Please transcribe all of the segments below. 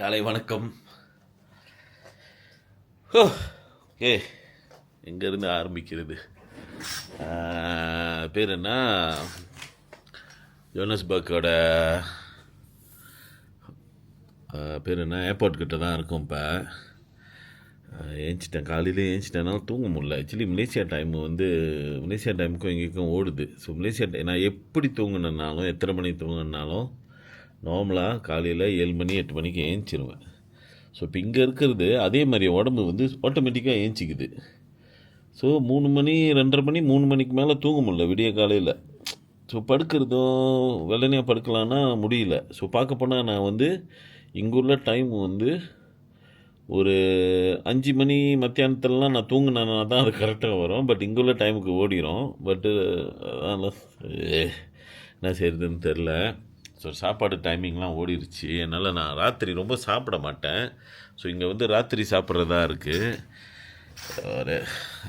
காலை வணக்கம். ஓகே, எங்கேருந்து ஆரம்பிக்கிறது? பேர் என்ன? ஜோனஸ்பர்க்கோட பேர் என்ன? ஏர்போர்ட் கிட்ட தான் இருக்கும். இப்போ ஏஞ்சிட்டேன், காலையிலே ஏஞ்சிட்டேனாலும் தூங்க முடியல. ஆக்சுவலி மலேசியா டைமுக்கும் எங்கேயும் ஓடுது. ஸோ மலேசியா நான் எப்படி தூங்கினாலும், எத்தனை மணிக்கு தூங்கினாலும் நார்மலாக காலையில் 7 மணி 8 மணிக்கு ஏஞ்சிருவேன். ஸோ இப்போ இங்கே இருக்கிறது அதே மாதிரி உடம்பு ஆட்டோமேட்டிக்காக ஏஞ்சிக்குது. ஸோ 3 மணி 2:30 மணி 3 மணிக்கு மேலே தூங்க முடியல விடிய காலையில். ஸோ படுக்கிறதும் வெள்ளனையாக படுக்கலான்னா முடியல. ஸோ பார்க்க போனால் நான் இங்கே உள்ள டைம் ஒரு 5 மணி மத்தியானத்துலலாம் நான் தூங்கினேன்னா தான் அது கரெக்டாக வரும். பட் இங்கே உள்ள டைமுக்கு ஓடிடும். பட்டு அதனால் என்ன செய்கிறதுன்னு தெரில. ஸோ சாப்பாடு டைமிங்லாம் ஓடிடுச்சு. என்னால் நான் ராத்திரி ரொம்ப சாப்பிட மாட்டேன். ஸோ இங்கே ராத்திரி சாப்பிட்றதா இருக்குது.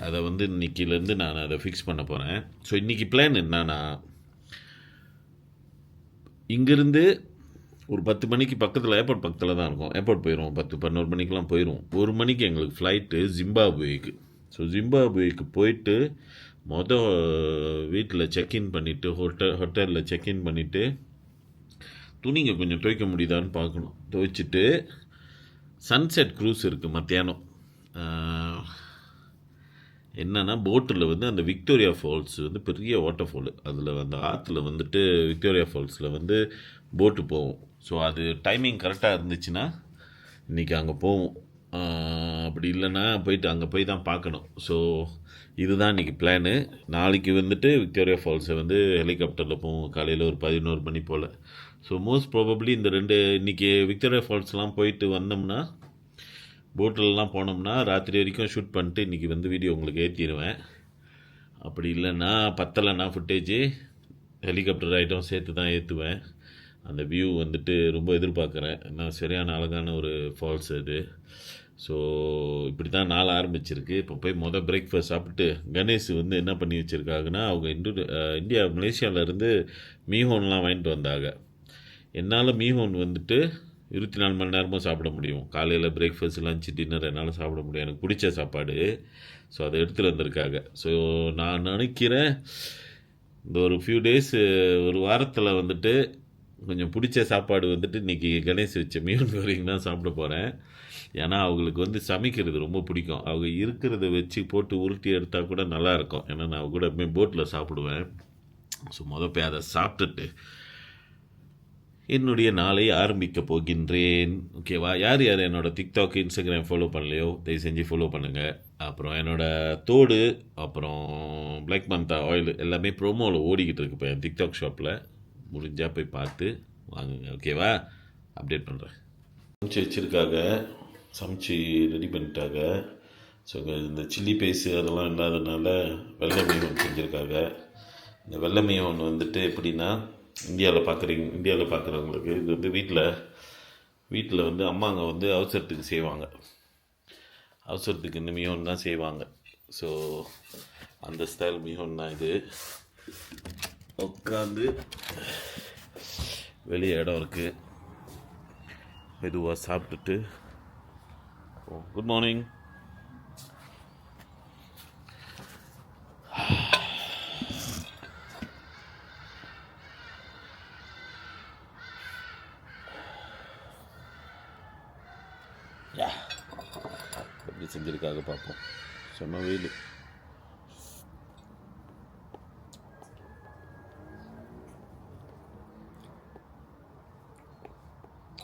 அதை இன்றைக்கிலேருந்து நான் அதை ஃபிக்ஸ் பண்ண போகிறேன். ஸோ இன்றைக்கி பிளான் என்னன்னா, இங்கேருந்து ஒரு 10 மணிக்கு ஏர்போர்ட் பக்கத்தில் தான் இருக்கும். ஏர்போர்ட் போயிடும், 10-11 மணிக்கெலாம் போயிடும். 1 மணிக்கு எங்களுக்கு ஃப்ளைட்டு ஜிம்பாப்வேக்கு. ஸோ ஜிம்பாப்வேக்கு போயிட்டு வீட்டில் செக்இன் பண்ணிவிட்டு ஹோட்டலில் செக்இன் பண்ணிவிட்டு துணிங்க கொஞ்சம் துவைக்க முடியுதான்னு பார்க்கணும். துவைச்சிட்டு சன்செட் க்ரூஸ் இருக்குது மத்தியானம். என்னென்னா போட்டில் அந்த விக்டோரியா ஃபால்ஸ் பெரிய வாட்டர் ஃபால். அதில் ஆற்றுல விக்டோரியா ஃபால்ஸில் போட்டு போவோம். ஸோ அது டைமிங் கரெக்டாக இருந்துச்சுன்னா இன்றைக்கி அங்கே போவோம். அப்படி இல்லைன்னா அங்கே போய் தான் பார்க்கணும். ஸோ இதுதான் இன்றைக்கி பிளானு. நாளைக்கு விக்டோரியா ஃபால்ஸை ஹெலிகாப்டரில் போவோம் காலையில் ஒரு 11 மணி போல். ஸோ மோஸ்ட் ப்ராபப்ளி இந்த இன்றைக்கி விக்டோரியா ஃபால்ஸ்லாம் போயிட்டு வந்தோம்னா, போட்டிலலாம் போனோம்னா ராத்திரி வரைக்கும் ஷூட் பண்ணிட்டு இன்றைக்கி வீடியோ உங்களுக்கு ஏற்றிடுவேன். அப்படி இல்லைன்னா பத்தலைன்னா ஃபுட்டேஜ் ஹெலிகாப்டர் ஐட்டம் சேர்த்து தான் ஏற்றுவேன். அந்த வியூ ரொம்ப எதிர்பார்க்குறேன். நான் சரியான அழகான ஒரு ஃபால்ஸ் அது. ஸோ இப்படி தான் நாள் ஆரம்பிச்சிருக்கு. இப்போ போய் பிரேக்ஃபாஸ்ட் சாப்பிட்டு கணேஷ் என்ன பண்ணி வச்சுருக்காங்கன்னா, அவங்க மலேசியாவிலேருந்து மீஹோன்லாம் வாங்கிட்டு வந்தாங்க. என்னால் மீஹோன் 24 மணி நேரமும் சாப்பிட முடியும். காலையில் பிரேக்ஃபாஸ்ட் லஞ்ச் டின்னர் என்னால் சாப்பிட முடியும். எனக்கு பிடிச்ச சாப்பாடு. ஸோ அதை எடுத்துகிட்டு வந்திருக்காங்க. ஸோ நான் நினைக்கிறேன் இந்த ஒரு ஃபியூ டேஸ், ஒரு வாரத்தில் கொஞ்சம் பிடிச்ச சாப்பாடு இன்றைக்கி கணேஷ் வச்ச மீன் கறிங்க தான் சாப்பிட போகிறேன். ஏன்னா அவங்களுக்கு சமைக்கிறது ரொம்ப பிடிக்கும். அவங்க இருக்கிறத வச்சு போட்டு உருட்டி எடுத்தால் கூட நல்லாயிருக்கும். ஏன்னா நான் கூட போட்டில் சாப்பிடுவேன். ஸோ போய் அதை சாப்பிட்டுட்டு என்னுடைய நாளை ஆரம்பிக்க போகின்றேன். ஓகேவா? யார் என்னோடய டிக்டாக் இன்ஸ்டாகிராம் ஃபாலோ பண்ணலையோ தயவு செஞ்சு ஃபாலோ பண்ணுங்கள். அப்புறம் என்னோடய தோடு, அப்புறம் பிளாக் மந்தா ஆயில் எல்லாமே ப்ரோமோவில் ஓடிக்கிட்டு இருக்கு இப்போ என் டிக்டாக் ஷாப்பில். முடிஞ்சால் போய் பார்த்து வாங்குங்க. ஓகேவா? அப்டேட் பண்ணுறேன். சமைச்சு ரெடி பண்ணிட்டாங்க. ஸோ இந்த சில்லி பேஸு அதெல்லாம் இல்லாததுனால வெள்ளை மீன் செஞ்சுருக்காங்க. இந்த வெள்ளை மீன் எப்படின்னா, இந்தியாவில் பார்க்குறவங்களுக்கு இது வீட்டில் அம்மாங்க அவசரத்துக்கு செய்வாங்க. அவசரத்துக்கு இந்த மீன் தான் செய்வாங்க. ஸோ அந்த ஸ்டைல் மீன் தான் இது. உட்காந்து வெளியே இடம் இருக்குது, மெதுவாக சாப்பிட்டுட்டு. Good morning. எப்படி செஞ்சுருக்காங்க பார்ப்போம். செம்ம வெயில்.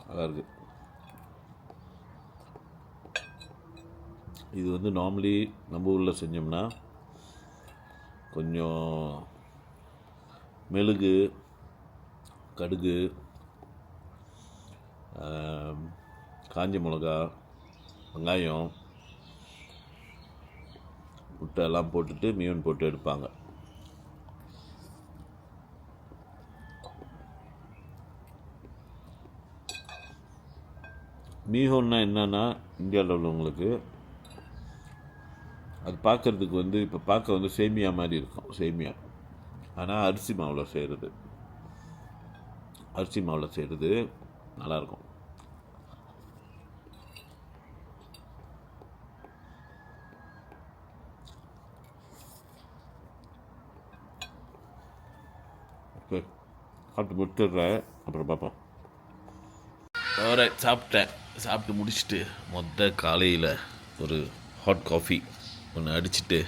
நல்லா இருக்குது. இது நார்மலி நம்ம ஊரில் செஞ்சோம்னா கொஞ்சம் மெழுகு, கடுகு, காஞ்ச மிளகா, வெங்காயம், முட்டை எல்லாம் போட்டுட்டு மீன் போட்டு எடுப்பாங்க. மீஹோன்னா என்னன்னா, இந்தியாவில் உள்ளவங்களுக்கு அது பார்க்குறதுக்கு இப்போ பார்க்க சேமியா மாதிரி இருக்கும். சேமியா ஆனால் அரிசி மாவில் செய்கிறது நல்லாயிருக்கும். ஓகே சாப்பிட்டு முடிச்சிடுறேன், அப்புறம் பார்ப்போம். ஆல்ரைட், சாப்பிட்டு முடிச்சுட்டு காலையில் ஒரு ஹாட் காஃபி ஒன்று அடிச்சுட்டு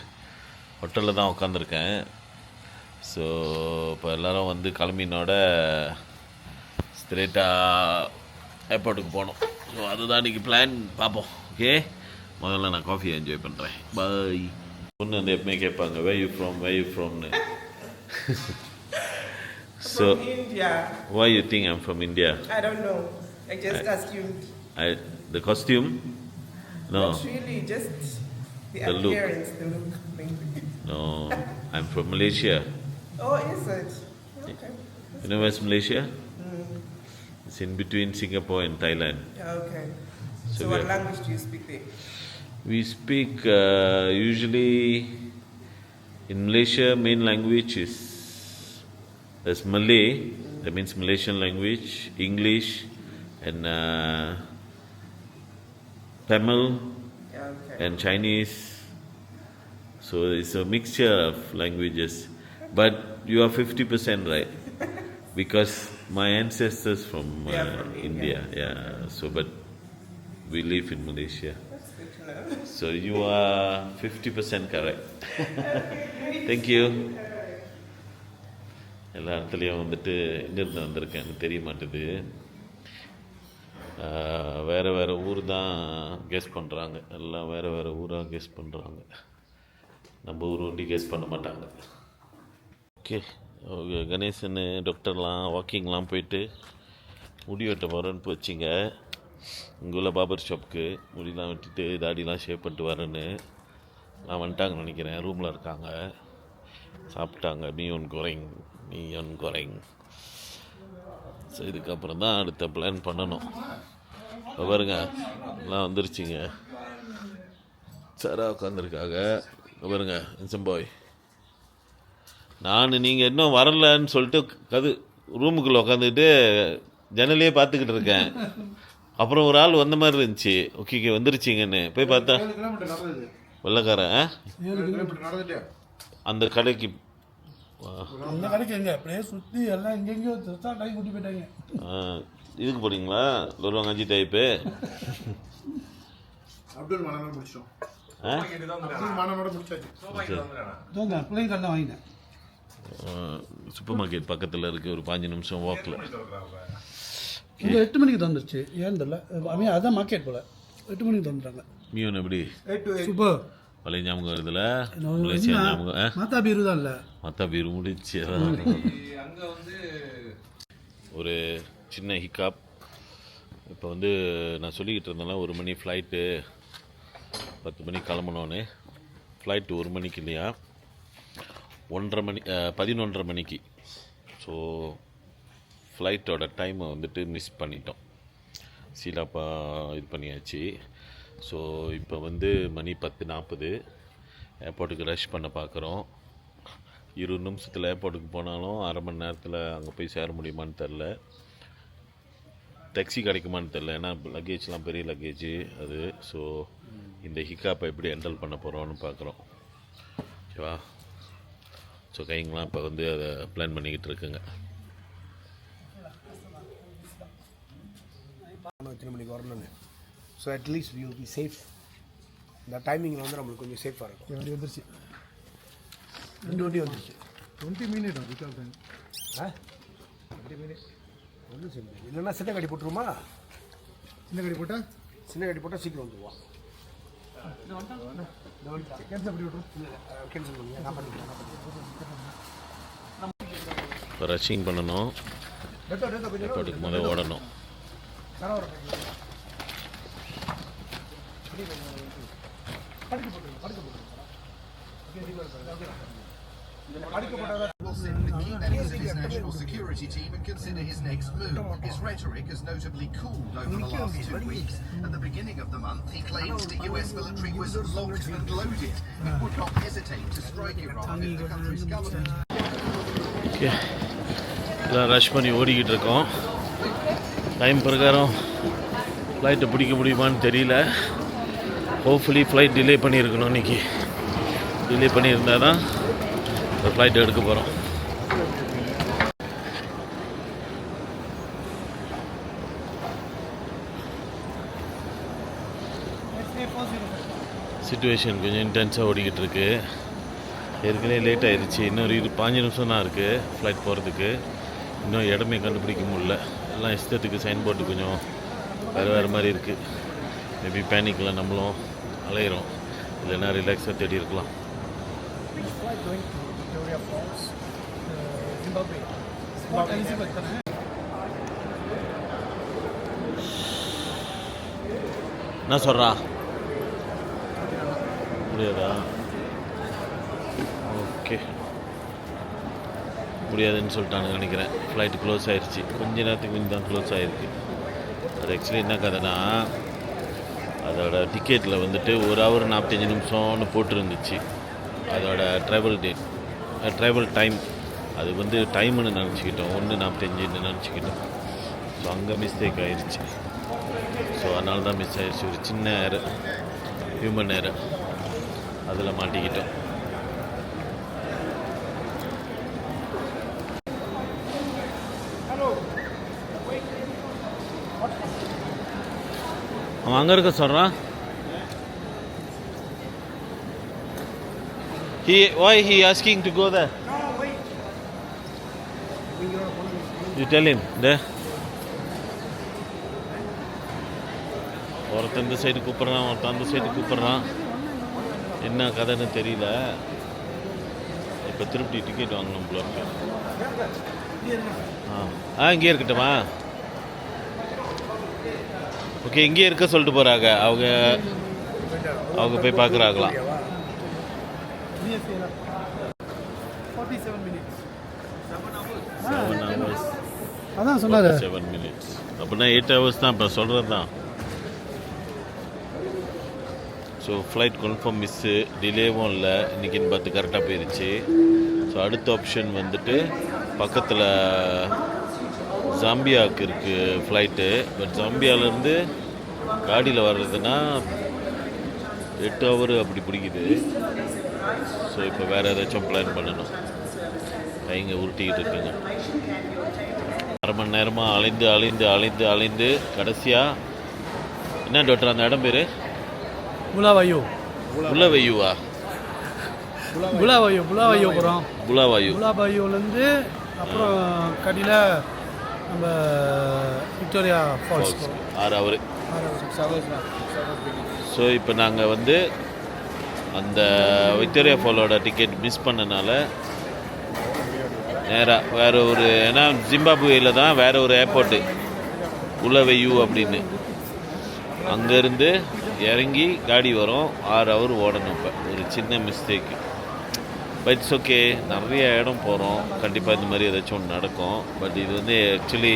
ஹோட்டலில் தான் உட்காந்துருக்கேன். ஸோ இப்போ எல்லோரும் வந்து கிளம்பினோட ஸ்ட்ரெயிட்டாக ஏர்போர்ட்டுக்கு போகணும். ஸோ அதுதான் இன்றைக்கி பிளான். பார்ப்போம். ஓகே, முதல்ல நான் காஃபியை என்ஜாய் பண்ணுறேன். பாய். பொண்ணு வந்து எப்பவுமே கேட்பாங்க where you from So India. Why you think I'm from India? I don't know. I just assumed. The costume? No. Not really, just the look. appearance, the look. Maybe. No, I'm from Malaysia. Oh, is it? Okay. You know where's Malaysia? It's in between Singapore and Thailand. Okay. So So we what are- language do you speak there? We speak usually in Malaysia, main language is there's Malay, that means Malaysian language, English, and Tamil Okay. and Chinese. So it's a mixture of languages. But you are 50% right, because my ancestors from They are from India. Yeah. So, but we live in Malaysia. That's good to know. So you are 50% correct. Thank you. எல்லா இடத்துலையும் வந்துட்டு எங்கேருந்து வந்திருக்கேன் எனக்கு தெரிய மாட்டுது. வேறு வேறு ஊர் தான் கெஸ் பண்ணுறாங்க. எல்லாம் வேறு வேறு ஊராக கெஸ் பண்ணுறாங்க. நம்ம ஊர் ஒண்டி கெஸ் பண்ண மாட்டாங்க. ஓகே, கணேசன் டாக்டர்லாம் வாக்கிங்லாம் போயிட்டு முடி வெட்ட போகிறேன்னு போச்சிங்க. இங்கே உள்ள பார்பர் ஷாப்புக்கு முடிலாம் வெட்டிட்டு தாடிலாம் ஷேப் பண்ணிட்டு வரேன்னு நான் வந்துட்டாங்கன்னு நினைக்கிறேன். ரூமில் இருக்காங்க, சாப்பிட்டாங்க. மீன் குறைங். ஸோ இதுக்கப்புறம் தான் அடுத்த பிளான் பண்ணணும். இப்போ பாருங்க, எல்லாம் வந்துருச்சுங்க. சாரா உட்காந்துருக்காங்க. பாருங்க இன்சம் பாய். நீங்கள் இன்னும் வரலன்னு சொல்லிட்டு ரூமுக்குள்ளே உட்காந்துக்கிட்டு ஜன்னலையே பார்த்துக்கிட்டு இருக்கேன். அப்புறம் ஒரு ஆள் வந்த மாதிரி இருந்துச்சு. ஓகே வந்துருச்சிங்கன்னு போய் பார்த்தா வெள்ளைக்காரன் அந்த கடைக்கு எங்க அப்படியே சுற்றி எல்லாம் எங்கெங்கேயோ டைம் கூட்டி போயிட்டாங்க. இதுக்கு போறீங்களா? லொருவாங்கஞ்சி டைப்பு. அப்துல் மானோட முடிச்சிட்டோம். அப்துல் மானோட முடிச்சாச்சு. பிள்ளைங்க கண்ணை வாங்கிட்டேன். சூப்பர் மார்க்கெட் பக்கத்தில் இருக்குது. ஒரு 5 நிமிஷம் வாக்கில். இங்கே 8 மணிக்கு தந்துருச்சு. ஏன்னு தெரியல. அதான் மார்க்கெட் போல் 8 மணிக்கு தந்துட்டாங்க. மியூன் எப்படி சூப்பர். பழைய ஞாபகம் வருதுல? மலேசியா ஞாபகம். மாத்தா பீரு தான் இல்லை, மற்ற பேர் முடிச்சு. ஒரு சின்ன ஹிக்காப். இப்போ வந்து நான் சொல்லிக்கிட்டு இருந்தேன்னா 1 மணி ஃப்ளைட்டு, 10 மணிக்கு கிளம்பணுன்னு. ஃப்ளைட்டு 1 மணிக்கு இல்லையா, 11:30 மணிக்கு. ஸோ ஃப்ளைட்டோட டைமை வந்துட்டு மிஸ் பண்ணிட்டோம். சீலாப்பா இது பண்ணியாச்சு. ஸோ இப்போ வந்து மணி 10:40. ஏர்போர்ட்டுக்கு ரஷ் பண்ண பார்க்குறோம். 20 நிமிஷத்தில் ஏர்போர்ட்டுக்கு போனாலும் அரை மணி நேரத்தில் அங்கே போய் சேர முடியுமான்னு தெரில. டாக்ஸி கிடைக்குமான்னு தெரில, ஏன்னா லக்கேஜ்லாம் பெரிய லக்கேஜ் அது. ஸோ இந்த ஹிக்காப்பை எப்படி ஹேண்டில் பண்ண போகிறோன்னு பார்க்குறோம். ஓகேவா? ஸோ கைங்கெலாம் இப்போ வந்து அதை பிளான் பண்ணிக்கிட்டு இருக்குங்க. எத்தனை மணிக்கு வரணும்னு. So at least we will be safe. இந்த டைமிங்கில் வந்து நம்மளுக்கு கொஞ்சம் சேஃபாக இருக்கும். வண்டி வந்துருச்சு. 2 வண்டி வந்துருச்சு. 20 மினிட் ரிகால் டைம். 20 மினிட் ஒன்றும் சரி. இல்லைன்னா சின்ன கடி போட்டுருமா? சின்ன கடி போட்டால் சீக்கிரம் வந்துடுவான். கேன்சல் பண்ணி விட்ருவோம். கேன்சல் பண்ணுங்க. நான் பண்ணிக்கிறேன். இப்போ ரஷ்ஷிங் பண்ணணும். ஏர்போர்ட்டுக்கு முதல்ல ஓடணும். Will sit with key members of his national security team and consider his next move. His rhetoric has notably cooled over the last 2 weeks. At the beginning of the month, he claimed the US military was locked and loaded and would not hesitate to strike Iran if the country's government. Okay, எல்லாம் rush பண்ணி ஓடிக்கிட்டு இருக்கோம். Time பிரகாரம் ஃப்ளைட்டை பிடிக்க முடியுமான்னு தெரியல. Hopefully flight delay பண்ணியிருக்கணும். இன்றைக்கி டிலே பண்ணியிருந்தால் தான் ஒரு ஃப்ளைட் எடுக்க போகிறோம். சிச்சுவேஷன் கொஞ்சம் இன்டென்ஸாக ஓடிக்கிட்டு இருக்கு. ஏற்கனவே லேட் ஆயிடுச்சு. இன்னொரு 15 நிமிஷம் தான் இருக்குது ஃப்ளைட் போகிறதுக்கு. இன்னும் இடமே கண்டுபிடிக்க முடியல. எல்லாம் இஷ்டத்துக்கு சைன் போர்டு கொஞ்சம் வேறு மாதிரி இருக்குது. மேபி பேனிக்கில் நம்மளும் அலையிறோம், இல்லைன்னா ரிலாக்ஸாக தேடி இருக்கலாம். Which flight going to Victoria Falls? Zimbabwe. Elizabeth தானே? என்ன சொல்கிறா? முடியாதா? ஓகே, முடியாதுன்னு சொல்லிட்டான்னு நினைக்கிறேன். ஃப்ளைட் க்ளோஸ் ஆயிடுச்சு. கொஞ்ச நேரத்துக்கு முன்னாடி தான் க்ளோஸ் ஆகிருக்கு. அது ஆக்சுவலி என்ன கதைனா, அதோட டிக்கெட்டில் வந்துட்டு 1 hour 45 நிமிஷம்னு போட்டிருந்துச்சு அதோட ட்ராவல் டைம். அது வந்து டைம்னு நினச்சிக்கிட்டோம், 1:45 நினச்சிக்கிட்டோம். ஸோ அங்கே மிஸ்டேக் ஆயிடுச்சு. ஸோ அதனால தான் மிஸ் ஆயிடுச்சு. ஒரு சின்ன ஏர், ஹியூமன் ஏர், அதில் மாட்டிக்கிட்டோம். அவன் அங்கே இருக்க சொல்கிறான். Why he asking to go there? You tell him there. ஒருத்தன் இந்த சைடு கூப்பிட்றான், ஒருத்தன் அந்த சைடு கூப்பிட்றான். என்ன கதைன்னு தெரியல. இப்போ திருப்பி டிக்கெட் வாங்கணும் போல இருக்கு. இங்கே இருக்கட்டுமா? ஓகே, இங்கேயே இருக்க சொல்லிட்டு போகிறாங்க. அவங்க போய் பார்க்குறாங்களாம். 47 minutes. 7 hours அதான் சொன்னார். 7 minutes அப்படின்னா 8 hours தான் இப்போ சொல்கிறது தான். ஸோ ஃப்ளைட் கன்ஃபார்ம் மிஸ்ஸு, டிலேவும் இல்லை. இன்றைக்கின்னு பார்த்து கரெக்டாக போயிடுச்சு. ஸோ அடுத்த ஆப்ஷன் வந்துட்டு பக்கத்தில் ஜாம்பியாவுக்கு இருக்குது ஃப்ளைட்டு. பட் ஜாம்பியாவிலேருந்து காடியில் வர்றதுன்னா 8 hour அப்படி பிடிக்குது. ஸோ இப்போ வேறு ஏதாச்சும் பிளான் பண்ணணும். கைங்க உருட்டிக்கிட்டு இருக்குங்க. 1/2 மணி நேரமாக அலைந்து கடைசியாக என்ன டாக்டர் அந்த இடம் பேர்? புலாவாயு. புலவையுவா? புலாவாயு போகிறோம். புலாவாயுலேருந்து அப்புறம் கடியில் நம்ம விக்டோரியா ஃபால்ஸ் 6 hour. ஸோ இப்போ நாங்கள் வந்து அந்த விக்டோரியா ஃபாலோட டிக்கெட் மிஸ் பண்ணனால நேராக வேறு ஒரு, ஏன்னா ஜிம்பாப்வேயில் தான் வேறு ஒரு ஏர்போர்ட்டு புலவையு அப்படின்னு. அங்கேருந்து இறங்கி காடி வரும். 6 hour ஓடணும். இப்போ ஒரு சின்ன மிஸ்டேக்கு. But it's okay. நிறைய இடம் போகிறோம். கண்டிப்பாக இந்த மாதிரி ஏதாச்சும் ஒன்று நடக்கும். பட் இது வந்து ஆக்சுவலி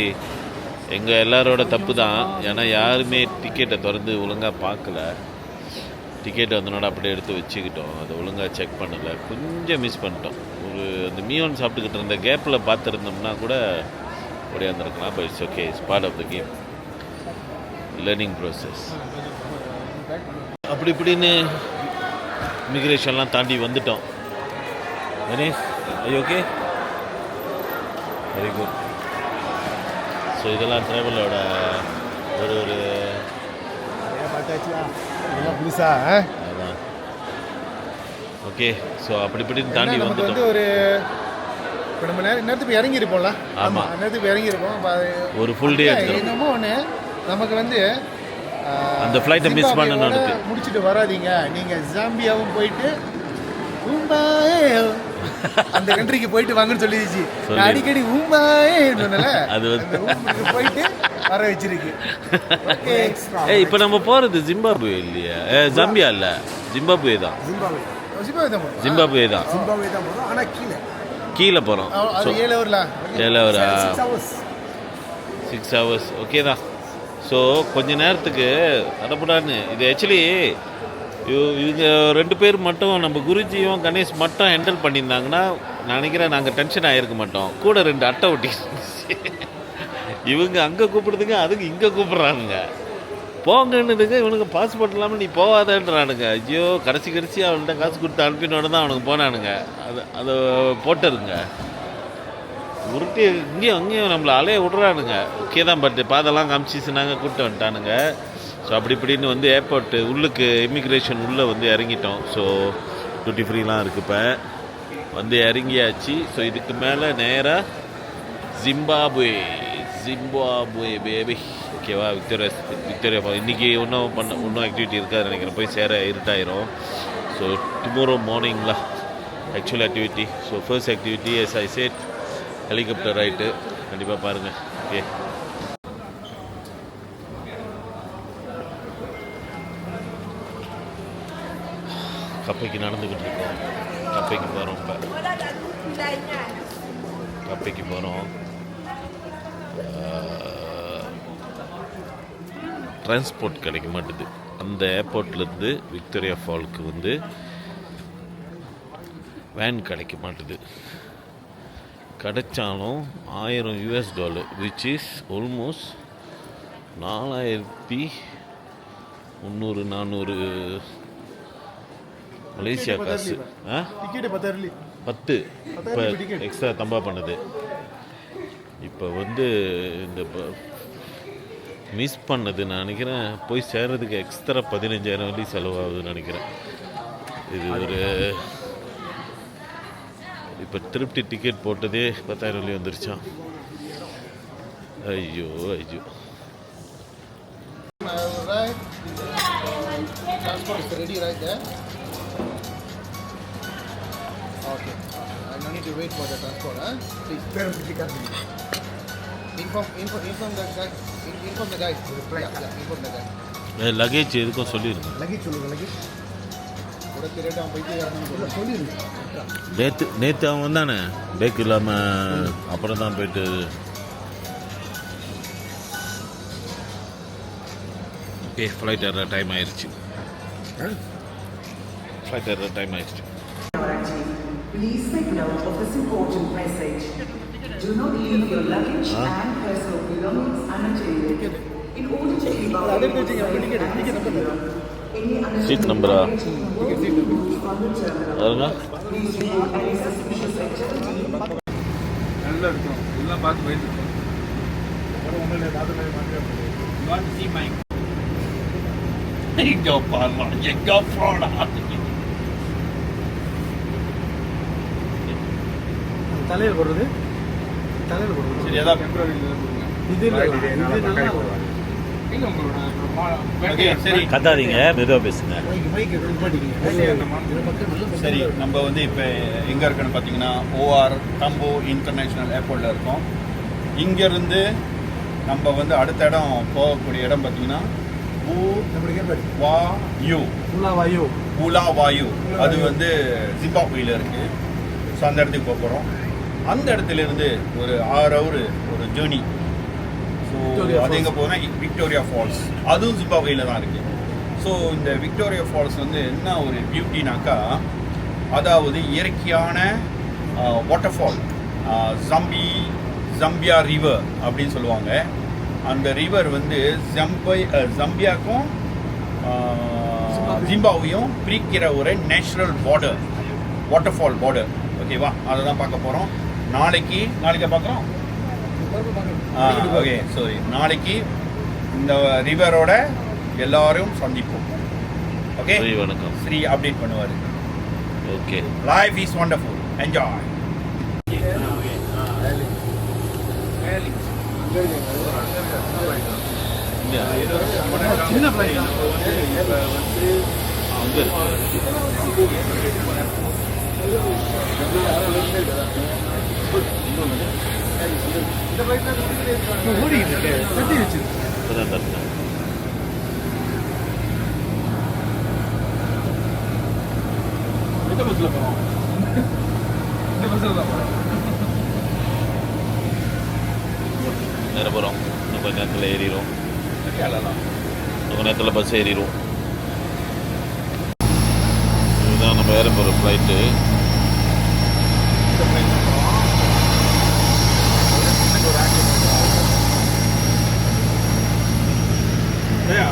எங்கள் எல்லாரோட தப்பு தான். ஏன்னா யாருமே டிக்கெட்டை திறந்து ஒழுங்காக பார்க்கல. டிக்கெட் வந்தனோட அப்படியே எடுத்து வச்சுக்கிட்டோம். அதை ஒழுங்காக செக் பண்ணலை. கொஞ்சம் மிஸ் பண்ணிட்டோம். ஒரு அந்த மீன் சாப்பிட்டுக்கிட்டு இருந்த கேப்பில் பார்த்துருந்தோம்னா கூட ஓடியாந்துருக்கலாம். But it's okay. It's part of the game, learning process. அப்படி இப்படின்னு இமிக்ரேஷன்லாம் தாண்டி வந்துட்டோம். கணேஷ், ஐயோ ஓகே, வெரி குட். ஸோ இதெல்லாம் ட்ராவலோட ஒரு புதுசா அதான். ஓகே, ஸோ அப்படி இப்படின்னு தாண்டி நமக்கு வந்து வந்துட்டோம். ஒரு இப்போ நம்ம நேரத்துக்கு இறங்கி இருப்போம்ல. ஆமாம், நேரத்துக்கு இறங்கி இருப்போம். ஒரு ஃபுல் டே எடுத்துரும். என்னமோ ஒன்று நமக்கு வந்து அந்த ஃப்ளைட்டை மிஸ் பண்ணணும்னு முடிச்சுட்டு வராதீங்க. நீங்கள் ஜாம்பியாவும் போயிட்டு அந்த கண்ட்ரிக்கு போயிட்டு வாங்கன்னு சொல்லிடுச்சு. அடிக்கடி அது வந்து போயிட்டு வர வச்சிருக்கு. இப்போ நம்ம போகிறது ஜிம்பாப்வே இல்லையா? ஜாம்பியா இல்லை, ஜிம்பாப்வே தான். ஜிம்பாப்வே தான் போகிறோம். ஆனால் கீழே போகிறோம். 7 hour 6 hours ஓகே தான். ஸோ கொஞ்ச நேரத்துக்கு அடப்படான்னு இது ஆக்சுவலி இவங்க 2 பேர் மட்டும், நம்ம குருஜியும் கணேஷ் மட்டும் ஹேண்டில் பண்ணியிருந்தாங்கன்னா நினைக்கிறேன் நாங்கள் டென்ஷன் ஆகிருக்க மாட்டோம். கூட 2 அட்டை ஒட்டி இவங்க அங்கே கூப்பிடுதுங்க, அதுக்கு இங்கே கூப்பிட்றானுங்க. போங்கன்னுதுங்க. இவனுக்கு பாஸ்போர்ட் இல்லாமல் நீ போகாதன்றானுங்க. ஐயோ, கடைசி அவன்கிட்ட காசு கொடுத்து அனுப்பினோட தான் அவனுக்கு போனானுங்க. அதை போட்டுருங்க உருட்டி இங்கேயும் அங்கேயும் நம்மளை அலைய விட்றானுங்க. ஓகே தான். பட் பாதெல்லாம் காமிச்சிச்சுனாங்க, கூப்பிட்டு வந்துட்டானுங்க. ஸோ அப்படி இப்படின்னு வந்து ஏர்போர்ட்டு உள்ளுக்கு இமிக்ரேஷன் உள்ளே வந்து இறங்கிட்டோம். ஸோ டியூட்டி ஃப்ரீலாம் இருக்குது. இப்போ வந்து இறங்கியாச்சு. ஸோ இதுக்கு மேலே நேராக ஜிம்பாப்வே பேபி. ஓகேவா, விக்டோரியா ஃபால். இன்றைக்கி இன்னும் ஆக்டிவிட்டி இருக்காது நினைக்கிறேன். போய் சேர இருட்டாயிரும். ஸோ டுமாரோ மார்னிங்லாம் actual activity. So first activity as I said helicopter ride. கண்டிப்பாக பாருங்கள். ஓகே, கப்பைக்கு நடந்துக்கிட்டு இருக்கோம். கப்பைக்கு போகிறோம். இப்போ கப்பைக்கு போகிறோம். டிரான்ஸ்போர்ட் கிடைக்க மாட்டுது. அந்த ஏர்போர்ட்லேருந்து விக்டோரியா ஃபால்க்கு வந்து வேன் கிடைக்க மாட்டுது. கிடைச்சாலும் $1000 விச் இஸ் ஆல்மோஸ்ட் 4300-400 மலேசியா காசு. டிக்கெட்டு 10,000. 10 இப்போ எக்ஸ்ட்ரா தம்பா பண்ணுது. இப்போ வந்து இந்த மிஸ் பண்ணது நான் நினைக்கிறேன். போய் சேர்றதுக்கு எக்ஸ்ட்ரா 15,000 வழி செலவாகுதுன்னு நினைக்கிறேன். இது ஒரு இப்போ திருப்தி டிக்கெட் போட்டதே 10,000 வழி வந்துருச்சான். ஐயோ ஐயோ. Transport is ready right there. Okay. I no need to wait for the transport, huh? Please. Inform the guy. Inform the guy. Yeah, inform the guy. Luggage எதுக்கும் சொல்லிடுங்க. லக்கேஜ் சொல்லுங்கள். லக்கேஜ் கூட தெரியாத அவன் போயிட்டு நேற்று அவன் வந்தானே பேக் இல்லாமல். அப்புறம் தான் போயிட்டு ஓகே ஃப்ளைட் ஏற டைம் ஆயிடுச்சு. Please take note of this important message. Do not leave your luggage and personal belongings unattended. In order to keep our seat நம்பரா அதுங்க. please report any suspicious activity. நல்லா இருக்கும். எல்லாம் பார்த்து போயிட்டு இருக்கோம். எங்கே பாருமா எங்கே போடா. தலையில் போடுறது சரி, ஏதாவது பிப்ரவரியில் கொடுங்க. இது இல்லை உங்களோட ஓகே சரி கத்தாதீங்க, மெதுவாக பேசுங்க. சரி, நம்ம வந்து இப்போ எங்கே இருக்குன்னு பார்த்தீங்கன்னா ஓஆர் தம்போ இன்டர்நேஷ்னல் ஏர்போர்ட்டில் இருக்கோம். இங்கேருந்து நம்ம வந்து அடுத்த இடம் போகக்கூடிய இடம் பார்த்தீங்கன்னா பூலாவாயு. அது வந்து ஜிம்பாப்வேல இருக்குது. ஸோ அந்த இடத்துக்கு போக போகிறோம். அந்த இடத்துலேருந்து ஒரு 6 ஹவர் ஒரு ஜேர்னி. ஸோ அது எங்கே போனால் விக்டோரியா ஃபால்ஸ். அதுவும் ஜிம்பாப்வேல தான் இருக்குது. ஸோ இந்த விக்டோரியா ஃபால்ஸ் வந்து என்ன ஒரு பியூட்டினாக்கா, அதாவது இயற்கையான வாட்டர்ஃபால். ஜம்பியா ரிவர் அப்படின்னு சொல்லுவாங்க. அந்த ரிவர் வந்து ஜம்பியாக்கும் ஜிம்பாப்வேயும் பிரிக்கிற ஒரு நேச்சுரல் பார்டர், வாட்டர்ஃபால் பார்டர். ஓகேவா, அதை தான் பார்க்க போகிறோம். நாளைக்கு பார்க்குறோம். ஓகே, சாரி, நாளைக்கு இந்த ரிவரோட எல்லாரும் சந்திப்போம். ஓகே, வணக்கம். ஸ்ரீ அப்டேட் பண்ணுவார். Okay, life is wonderful, enjoy. சின்ன ஃப்ளைட் ஓடிக்கிட்டு கட்டி வச்சு இப்போதான் தருங்க. எந்த பஸ்ஸில் போகிறோம்? இந்த பஸ்ஸில் தான் போகிறோம். நேரம் போகிறோம். இன்னும் கொஞ்ச நேரத்தில் ஏறிடும். கேரளா கொஞ்ச நேரத்தில் பஸ் ஏறிடும். இதுதான் நம்ம ஏற போகிற ஃப்ளைட்டு. இந்த ஃப்ளைட் தான் போகிறோம்.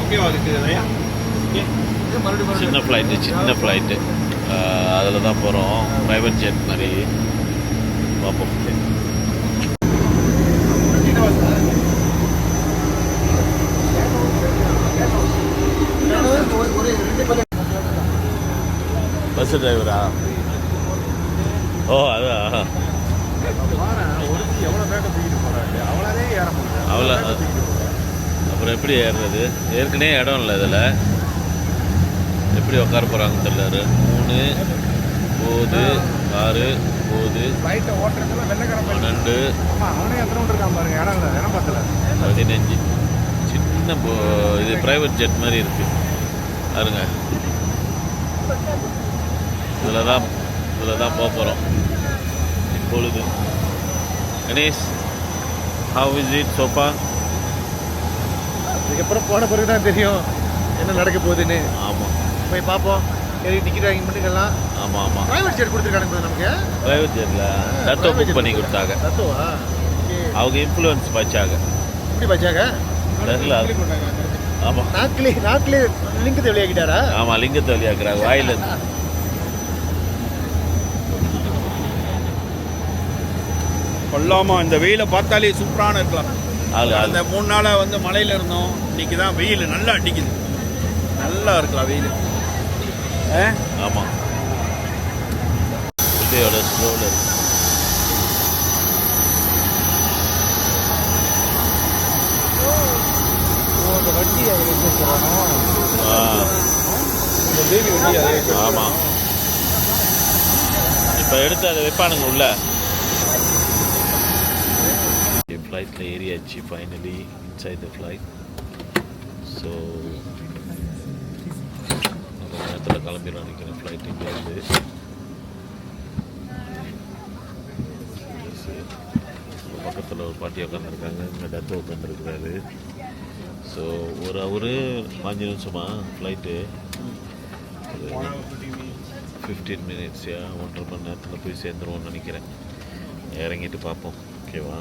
ஓகேவா இருக்குது ஐயா? ஓகே, சின்ன ஃப்ளைட்டு அதில் தான் போகிறோம். ப்ரைவேட் ஜெட் மாதிரி பார்ப்போம். பஸ் டிரைவரா? ஓ அதான் எவ்வளோ பேக்கை தூக்கிட்டு போகிறாங்க, அவளாலே ஏற முடியும். அவ்வளோ. அப்புறம் எப்படி ஏறுறது? ஏற்கனவே இடம் இல்லை இதில், எப்படி உட்கார போகிறாங்கன்னு தெரியல. 3 போகுது, 6 போகுது, ஃப்ளைட்டை ஓட்டுறதுல வெள்ளக்காரன் 12 ஆமாம், அவனே எத்தனை ஒன்று இருக்கான் பாருங்க, இடம் இல்லை, இடம் பத்தல. 15. சின்ன இது ப்ரைவேட் ஜெட் மாதிரி இருக்குது பாருங்க. இதில் தான் போக போகிறோம் இப்பொழுது. Ganesh, how is it sofa? இதுக்கப்புறம் போன பிறகு தான் தெரியும் என்ன நடக்க போகுதுன்னு. ஆமாம், போய் பார்ப்போம். சரி, டிக்கெட் வாங்கி பண்ணிக்கலாம். ஆமாம். ப்ரைவேட் ஜெட் கொடுத்துருக்கானுங்க நமக்கு. ப்ரைவேட் ஜெட்டில் தத்தோ புக் பண்ணி கொடுத்தாங்க. தத்துவா? அவங்க இன்ஃப்ளூயன்ஸ் பச்சாங்க. எப்படி பச்சாங்க? தெரியல. ஆமாம் நாட்களே லிங்கத்தை வெளியாகிட்டாரா? ஆமாம், லிங்கத்தை வழியாக்குறாங்க வாயிலேருந்து. கொல்லாமா இந்த வெயிலை பார்த்தாலே சூப்பரான இருக்கலாம். ஆளு அந்த 3 நாளாக வந்து மழையில் இருந்தோம், இன்னைக்கு தான் வெயில் நல்லா அடிக்குது, நல்லா இருக்கலாம் வெயில். ஆமாம், விஜயோட ஸ்ட்ரோலர். இந்த வண்டி அதை வச்சுருக்கானோ, இந்த பேபி வண்டி அதை ஆமாம், இப்போ எடுத்து அதை வைப்பானுங்க உள்ள. ஃப்ளைட்டில் ஏறியாச்சு finally, inside the flight. So ரொம்ப நேரத்தில் கிளம்பிடலாம் நினைக்கிறேன் ஃப்ளைட் இங்கேருந்து. பக்கத்தில் ஒரு பாட்டி உட்காந்துருக்காங்க, இங்கே டத்து உட்காந்துருக்குறாரு. ஸோ ஒரு ஹவரு 5 நிமிஷமா ஃப்ளைட்டு, 15 மினிட்ஸ், 1.5 மணி நேரத்தில் போய் சேர்ந்துருவோம்னு நினைக்கிறேன். இறங்கிட்டு பார்ப்போம். ஓகேவா?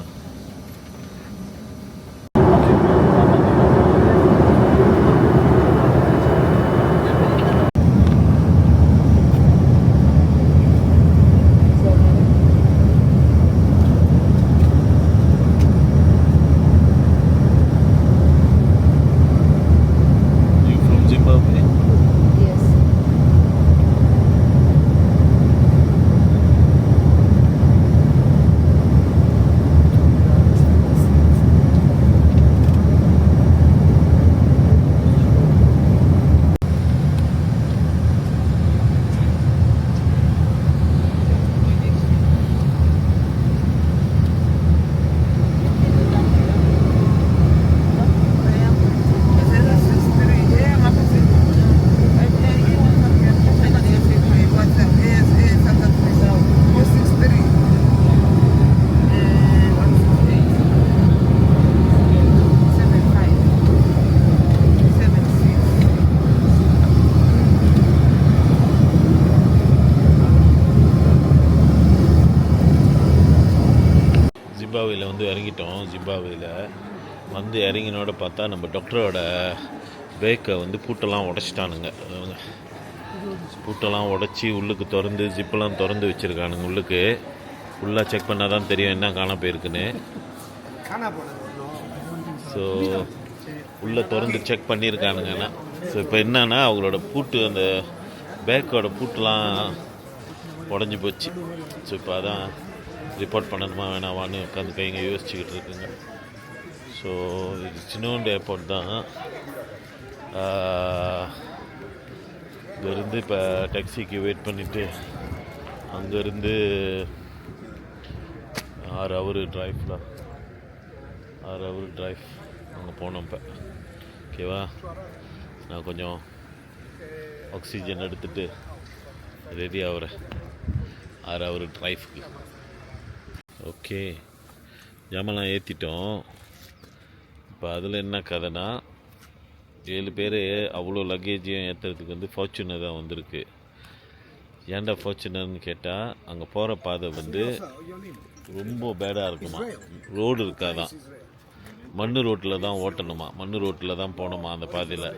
ஜிம்பாப்வேயில் வந்து இறங்கிட்டோம். ஜிம்பாப்வேயில் வந்து இறங்கினோட பார்த்தா நம்ம டாக்டரோட பேக்கை வந்து பூட்டெல்லாம் உடச்சிட்டானுங்க. பூட்டெல்லாம் உடச்சி உள்ளுக்கு திறந்து ஜிப்பெல்லாம் திறந்து வச்சுருக்கானுங்க. உள்ளுக்கு ஃபுல்லாக செக் பண்ணால் தான் தெரியும் என்ன காண போயிருக்குன்னு. ஸோ உள்ளே திறந்து செக் பண்ணியிருக்கானுங்கண்ணா. ஸோ இப்போ என்னன்னா அவங்களோட பூட்டு, அந்த பேக்கோட பூட்டெலாம் உடஞ்சி போச்சு. ஸோ இப்போ அதான் ரிப்போர்ட் பண்ணணுமா வேணாவான்னு உட்காந்து கைங்க யோசிச்சுக்கிட்டு இருக்குங்க. ஸோ இது சின்னோண்டு ஏர்போர்ட் தான். இங்கேருந்து இப்போ டாக்ஸிக்கு வெயிட் பண்ணிவிட்டு அங்கேருந்து 6 ஹவர் ட்ரைவ்ல 6 ஹவர் ட்ரைவ் அங்கே போனோம். இப்போ ஓகேவா? நான் கொஞ்சம் ஆக்சிஜன் எடுத்துகிட்டு ரெடி ஆகிறேன் 6 ஹவர் ட்ரைவ்க்கு. ஓகே, ஜாமெல்லாம் ஏற்றிட்டோம். இப்போ அதில் என்ன கதைனா 7 பேர் அவ்வளோ லக்கேஜையும் ஏற்றுறதுக்கு வந்து ஃபார்ச்சுனர் தான் வந்திருக்கு. ஏன்டா ஃபார்ச்சுனர்னு கேட்டால் அங்கே போகிற பாதை வந்து ரொம்ப பேடாக இருக்குமா, ரோடு இருக்காதான், மண் ரோட்டில் தான் ஓட்டணுமா, மண் ரோட்டில் தான் போகணுமா அந்த பாதையில்.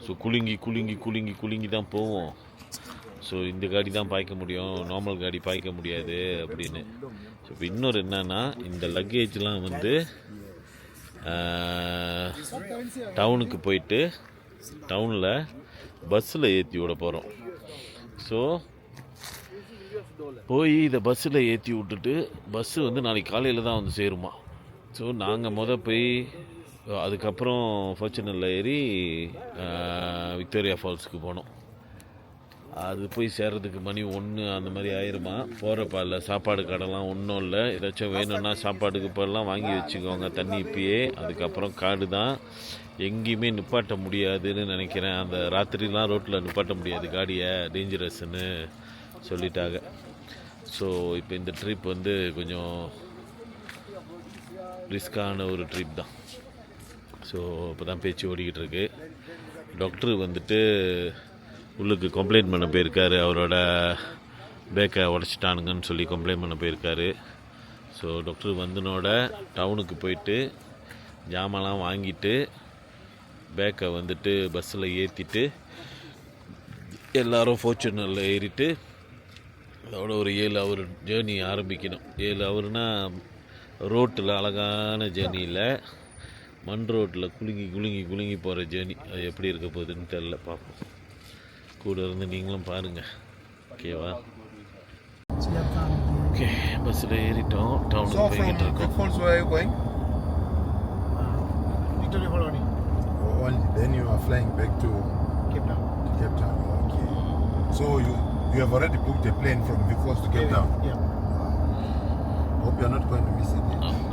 ஸோ குலுங்கி தான் போவோம். ஸோ இந்த காடி தான் பாய்க்க முடியும், நார்மல் காடி பாய்க்க முடியாது அப்படின்னு. ஸோ இப்போ இன்னொரு என்னன்னா, இந்த லக்கேஜ்லாம் வந்து டவுனுக்கு போயிட்டு டவுனில் பஸ்ஸில் ஏற்றி விட போகிறோம். ஸோ போய் இதை பஸ்ஸில் ஏற்றி விட்டுட்டு பஸ்ஸு வந்து நாளைக்கு காலையில் தான் வந்து சேருமா. ஸோ நாங்கள் போய் அதுக்கப்புறம் ஃபார்ச்சுனரில் ஏறி விக்டோரியா ஃபால்ஸுக்கு போனோம். அது போய் சேர்றதுக்கு மணி 1 அந்த மாதிரி ஆயிருமா. போகிறப்ப இல்லை சாப்பாடு கடைலாம் ஒன்றும் இல்லை. ஏதாச்சும் வேணும்னா சாப்பாடுக்கு இப்போல்லாம் வாங்கி வச்சுக்கோங்க தண்ணி இப்பயே. அதுக்கப்புறம் காடு தான், எங்கேயுமே நிப்பாட்ட முடியாதுன்னு நினைக்கிறேன். அந்த ராத்திரிலாம் ரோட்டில் நிப்பாட்ட முடியாது காடியை, டேஞ்சரஸ்ன்னு சொல்லிட்டாங்க. ஸோ இப்போ இந்த ட்ரிப் வந்து கொஞ்சம் ரிஸ்கான ஒரு ட்ரிப் தான். ஸோ இப்போ தான் பேச்சு ஓடிக்கிட்டு இருக்கு. டாக்டர் வந்துட்டு உள்ளுக்கு கம்ப்ளைண்ட் பண்ண போயிருக்காரு. அவரோட பேக்கை உடச்சிட்டானுங்கன்னு சொல்லி கம்ப்ளைண்ட் பண்ண போயிருக்காரு. ஸோ டாக்டர் வந்தனோட டவுனுக்கு போயிட்டு ஜாமான்லாம் வாங்கிட்டு பேக்கை வந்துட்டு பஸ்ஸில் ஏற்றிட்டு எல்லோரும் ஃபார்ச்சுனரில் ஏறிட்டு அதோட ஒரு 7 ஹவர் ஜேர்னி ஆரம்பிக்கணும். 7 ஹவர்னால் ரோட்டில் அழகான ஜேர்னியில் மண் ரோட்டில் குலுங்கி போகிற ஜேர்னி. அது எப்படி இருக்க போகுதுன்னு தெரில, பார்ப்போம். கூட இருந்து நீங்களும் பாருங்கள், ஓகேவா? ஓகே, பஸ்ஸில் ஏறிட்டோம், டவுனுக்கு So போய்கிட்டு from இருக்கோம். Big Falls, where are you going? Victoria Falls only. Then you are flying back to Cape Town. Cape Town. Okay. So you have already booked a plane from Big Falls to Cape Town. Yeah. Hope you are not going to miss it.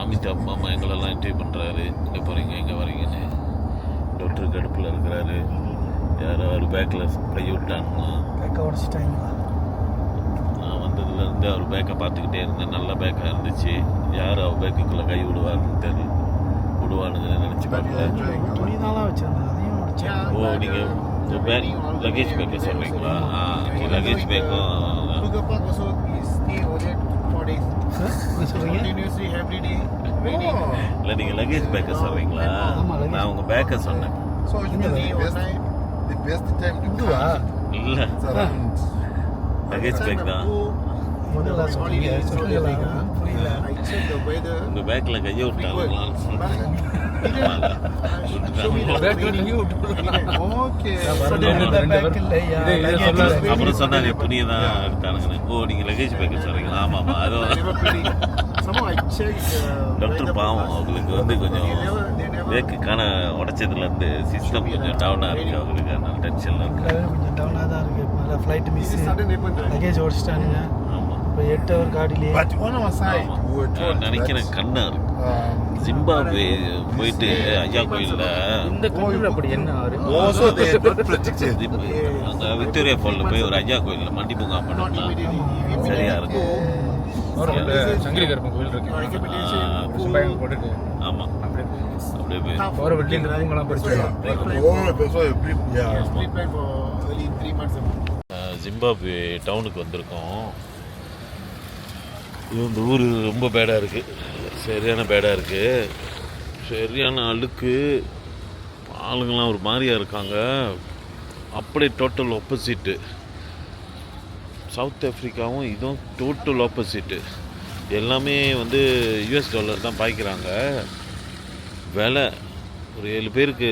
Amitabh மாமா எங்களெல்லாம் interview பண்ணுறாரு, எங்கே போகிறீங்க எங்கே வரீங்கன்னு. Doctor கடுப்பில் இருக்கிறாரு. யாரோ ஒரு பேக்கில் கை விட்டானுங்களா. பேக்கை உடச்சிட்டாங்களா? நான் வந்ததுலேருந்து அவர் பேக்கை பார்த்துக்கிட்டே இருந்தேன். நல்ல பேக்காக இருந்துச்சு. யார் அவர் பேக்குக்குள்ளே கை விடுவாருன்னு தெரியல. விடுவானுங்கன்னு நினச்சி But you are பார்க்கல. enjoying your துணிதாலாம் வச்சுருந்தேன், அதையும் உடச்சாங்க. ஓ, நீங்கள் லக்கேஜ் பேக்கை சொல்கிறீங்களா? லக்கேஜ் பேக்கும் Sugar Park also we stay over there 4 days. என்ன சொல்கிறீங்க? Continuously every day. Raining. இல்லை, நீங்கள் லக்கேஜ் பேக்கை சொல்கிறீங்களா? ஆமா, luggage. நான் உங்கள் பேக்கை சொன்னேன். So you know Day or night. the best time to இதுவா? come. இல்லை, It's around. லக்கேஜ் பேக் தான். முதல்ல சொல்றீங்க, சொல்லுங்களா? புரியல. I check the weather. உங்கள் பேக்கில் கையை விட்டாங்களான்னு சொன்னேன். Okay. பேக் இல்லையா? அப்புறம் சொன்னாங்க புனியதான் எடுத்தானுங்கன்னு. ஓ, நீங்கள் லக்கேஜ் பேக்கை சொல்கிறீங்களா? ஆமாம் ஆமாம், அதுவும் Never pretty. Somehow I check doctor பாவம், அவங்களுக்கு வந்து கொஞ்சம் பேக்குக்கான உடச்சதுலேருந்து சிஸ்டம் கொஞ்சம் டவுனாக இருக்குது அவங்களுக்கு. அதனால டென்ஷனில் இருக்கு. கொஞ்சம் டவுனாக தான் இருக்குது. மேலே flight miss, sudden happened. Luggage உடச்சிட்டானுங்க. ஆமாம் இப்போ 8 ஹவர் காடிலேயே. But on our side, we were told நான் நினைக்கிறேன் that, கண்ணா இருக்கு. ஜிம்பாப்வே போயிட்டு ஐயா கோயிலில் இந்த கண்ட்ரி அப்படி என்ன also they are not protected. அங்கே விக்டோரியா ஃபாலில் போய் ஒரு ஐயா கோயிலில் மண்டி பூங்கா பண்ணோம்னா சரியாக இருக்கும். சங்கிலி கருப்பன் கோயில் இருக்கு போட்டுட்டு ஆமாம், அப்படியே போய் போகிற வழியில் இந்த பூங்கெல்லாம் பறிச்சு Oh, that's why you pre- yeah. Zimbabwe டவுனுக்கு வந்திருக்கோம். இது இந்த ஊர் ரொம்ப பேடாக இருக்குது, சரியான பேடாக இருக்குது. சரியான அழுக்கு, ஆளுங்கள்லாம் ஒரு மாதிரியாக இருக்காங்க. அப்படியே டோட்டல் ஆப்போசிட்டு. சவுத் ஆஃப்ரிக்காவும் இதுவும் டோட்டல் ஆப்போசிட்டு. எல்லாமே வந்து US$ தான் பாய்க்கிறாங்க. விலை ஒரு 7 பேருக்கு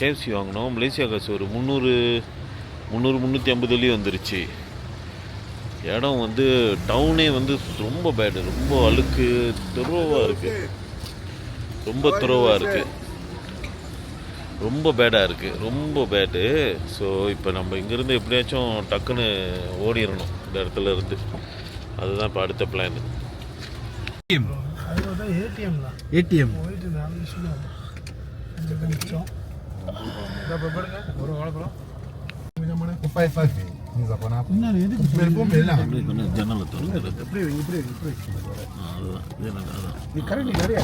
KFC வாங்கினோம். மலேசியா காசு ஒரு 350 வந்துருச்சு. இடம் வந்து டவுனே வந்து ரொம்ப பேடு, ரொம்ப அழுக்கு, துரோவாக இருக்குது. ரொம்ப துரோவாக இருக்குது, ரொம்ப பேடாக இருக்குது, ரொம்ப பேடு. ஸோ இப்போ நம்ம இங்கேருந்து எப்படியாச்சும் டக்குன்னு ஓடிடணும் இந்த இடத்துல இருந்து. அதுதான் இப்போ அடுத்த பிளான். அதுதான் ஏடிஎம்லாம் ஏடிஎம் போயிட்டு 4 நிமிஷம் 5 நிமிஷம் ஒரு வாழைப்பழம் 5 Niza kona hapo. என்ன எதுக்கு Tumelipombe ஜன்னலை திறந்துருக்கு. நீ கரெக்ட் நிறையா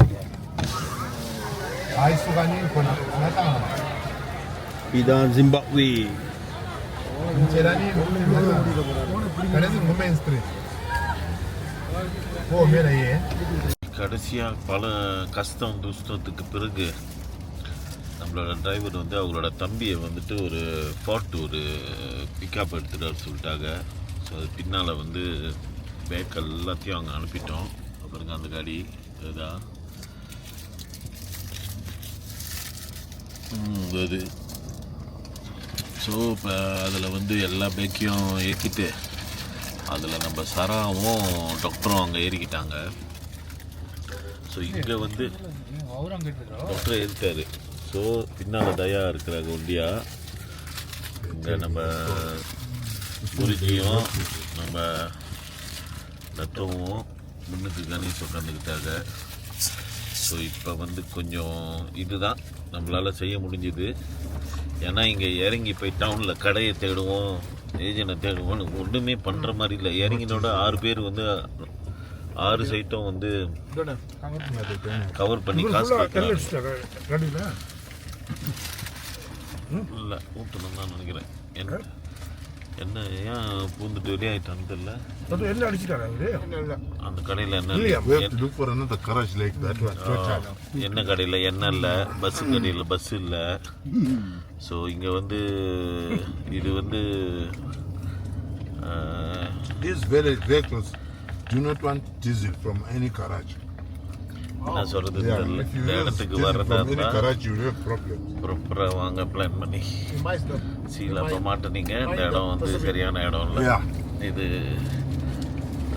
Ai suka nini kona. Natanga. இதான் Zimbabwe. Mchela nini? Kanezi Women Street. Oh, mera ye. கடைசியாக பல கஷ்டம் துஷ்டத்துக்கு பிறகு நம்மளோட டிரைவர் வந்து அவங்களோட தம்பியை வந்துட்டு ஒரு ஒரு பிக்கப் எடுத்துகிட்டு வர சொல்லிட்டாங்க. ஸோ அது பின்னால் வந்து பேக் எல்லாத்தையும் அங்கே அனுப்பிட்டோம். அப்புறம் அந்த காடி இதுதான் அது. ஸோ இப்போ அதில் வந்து எல்லா பேக்கையும் ஏற்றிட்டு அதில் நம்ம சராவும் டாக்டரும் அங்கே ஏறிக்கிட்டாங்க. ஸோ இங்கே வந்து டாக்டர் ஏறிட்டாரு. ஸோ பின்னால் தயா இருக்கிறாங்க ஒண்டியா. இங்கே நம்ம குருஜியும் நம்ம நத்தவும் முன்னுக்கு கணேஷ் உட்காந்துக்கிட்டாங்க. ஸோ இப்போ வந்து கொஞ்சம் இதுதான் நம்மளால் செய்ய முடிஞ்சுது. ஏன்னா இங்கே இறங்கி போய் டவுனில் கடையை தேடுவோம், ஏஜென்ட்டை தேடுவோம், ஒன்றுமே பண்ணுற மாதிரி இல்லை. இறங்கினோட 6 பேர் வந்து 6 சைட்டும் வந்து கவர் பண்ணி காசு இல்லை ஊற்றணும் தான் நினைக்கிறேன். என்ன ஏன் பூந்துட்டு வெளியாயிட்டான்னு தெரியல. என்ன அடிச்சுட்டாரு அந்த கடையில் என்ன We have to look for another garage like that one. என்ன கடையில் எண்ணெய் இல்லை, பஸ்ஸு கடையில் பஸ்ஸு இல்லை. ஸோ இங்கே வந்து இது வந்து These vehicles do not want diesel from any garage. என்ன சொல்கிறது Yeah, தெரியல. if you இந்த use இடத்துக்கு diesel வர்றதா from any இருந்தால் garage, you will have problems. ப்ராப்பராக வாங்க பிளான் பண்ணி சீல அப்போ மாட்டினீங்க. இந்த இடம் வந்து சரியான இடம் இல்லை. Yeah. இது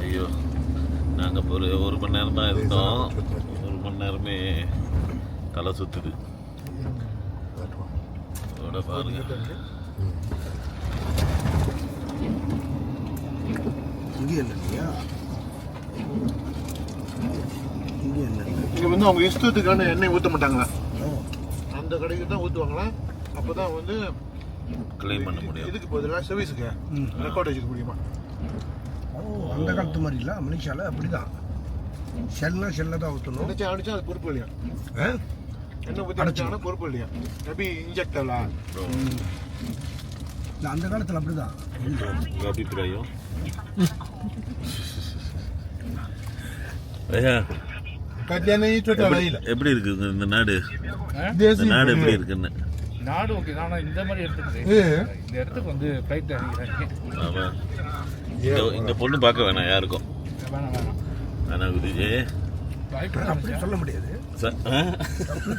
ஐயோ நாங்கள் ஒரு மணி நேரம் தான் இருந்தோம். 1 மணி நேரமே தலை சுற்றுது. That one. அதோட பாருங்க. இங்கே இல்லையா? இங்கே இல்லை. இங்கே வந்து அவங்க இஷ்டத்துக்கான எண்ணெய் ஊற்ற மாட்டாங்களா? அந்த கடைக்கு தான் ஊற்றுவாங்களா? அப்போ தான் வந்து கிளைம் பண்ண முடியும். இதுக்கு பதிலாக சர்வீஸுக்கு ரெக்கார்ட் வச்சுக்க முடியுமா? அந்த காலத்து மாதிரி இல்லை, மலேசியாவில் அப்படி தான். ஷெல்லில் தான் ஊற்றணும். நினச்சா அடிச்சா அது பொறுப்பு இல்லையா? எண்ணெய் ஊற்றி அடிச்சாங்கன்னா பொறுப்பு இல்லையா? எப்படி இன்ஜெக்டர்லா? இல்லை, அந்த காலத்தில் அப்படி தான். உங்கள் அபிப்பிராயம்? ஐயா எப்படி இருக்குங்க இந்த நாடு? இந்த நாடு எப்படி இருக்குன்னு? நாடு ஓகே தான். ஆனால் இந்த மாதிரி இடத்துக்கு இந்த இடத்துக்கு வந்து ஃப்ளைட் இறங்கிறாங்க. ஆமாம். இந்த பொண்ணு பார்க்க வேணாம் யாருக்கும். வேணாம் வேணாம். ஆனால் விஜய் அப்படி சொல்ல முடியாது,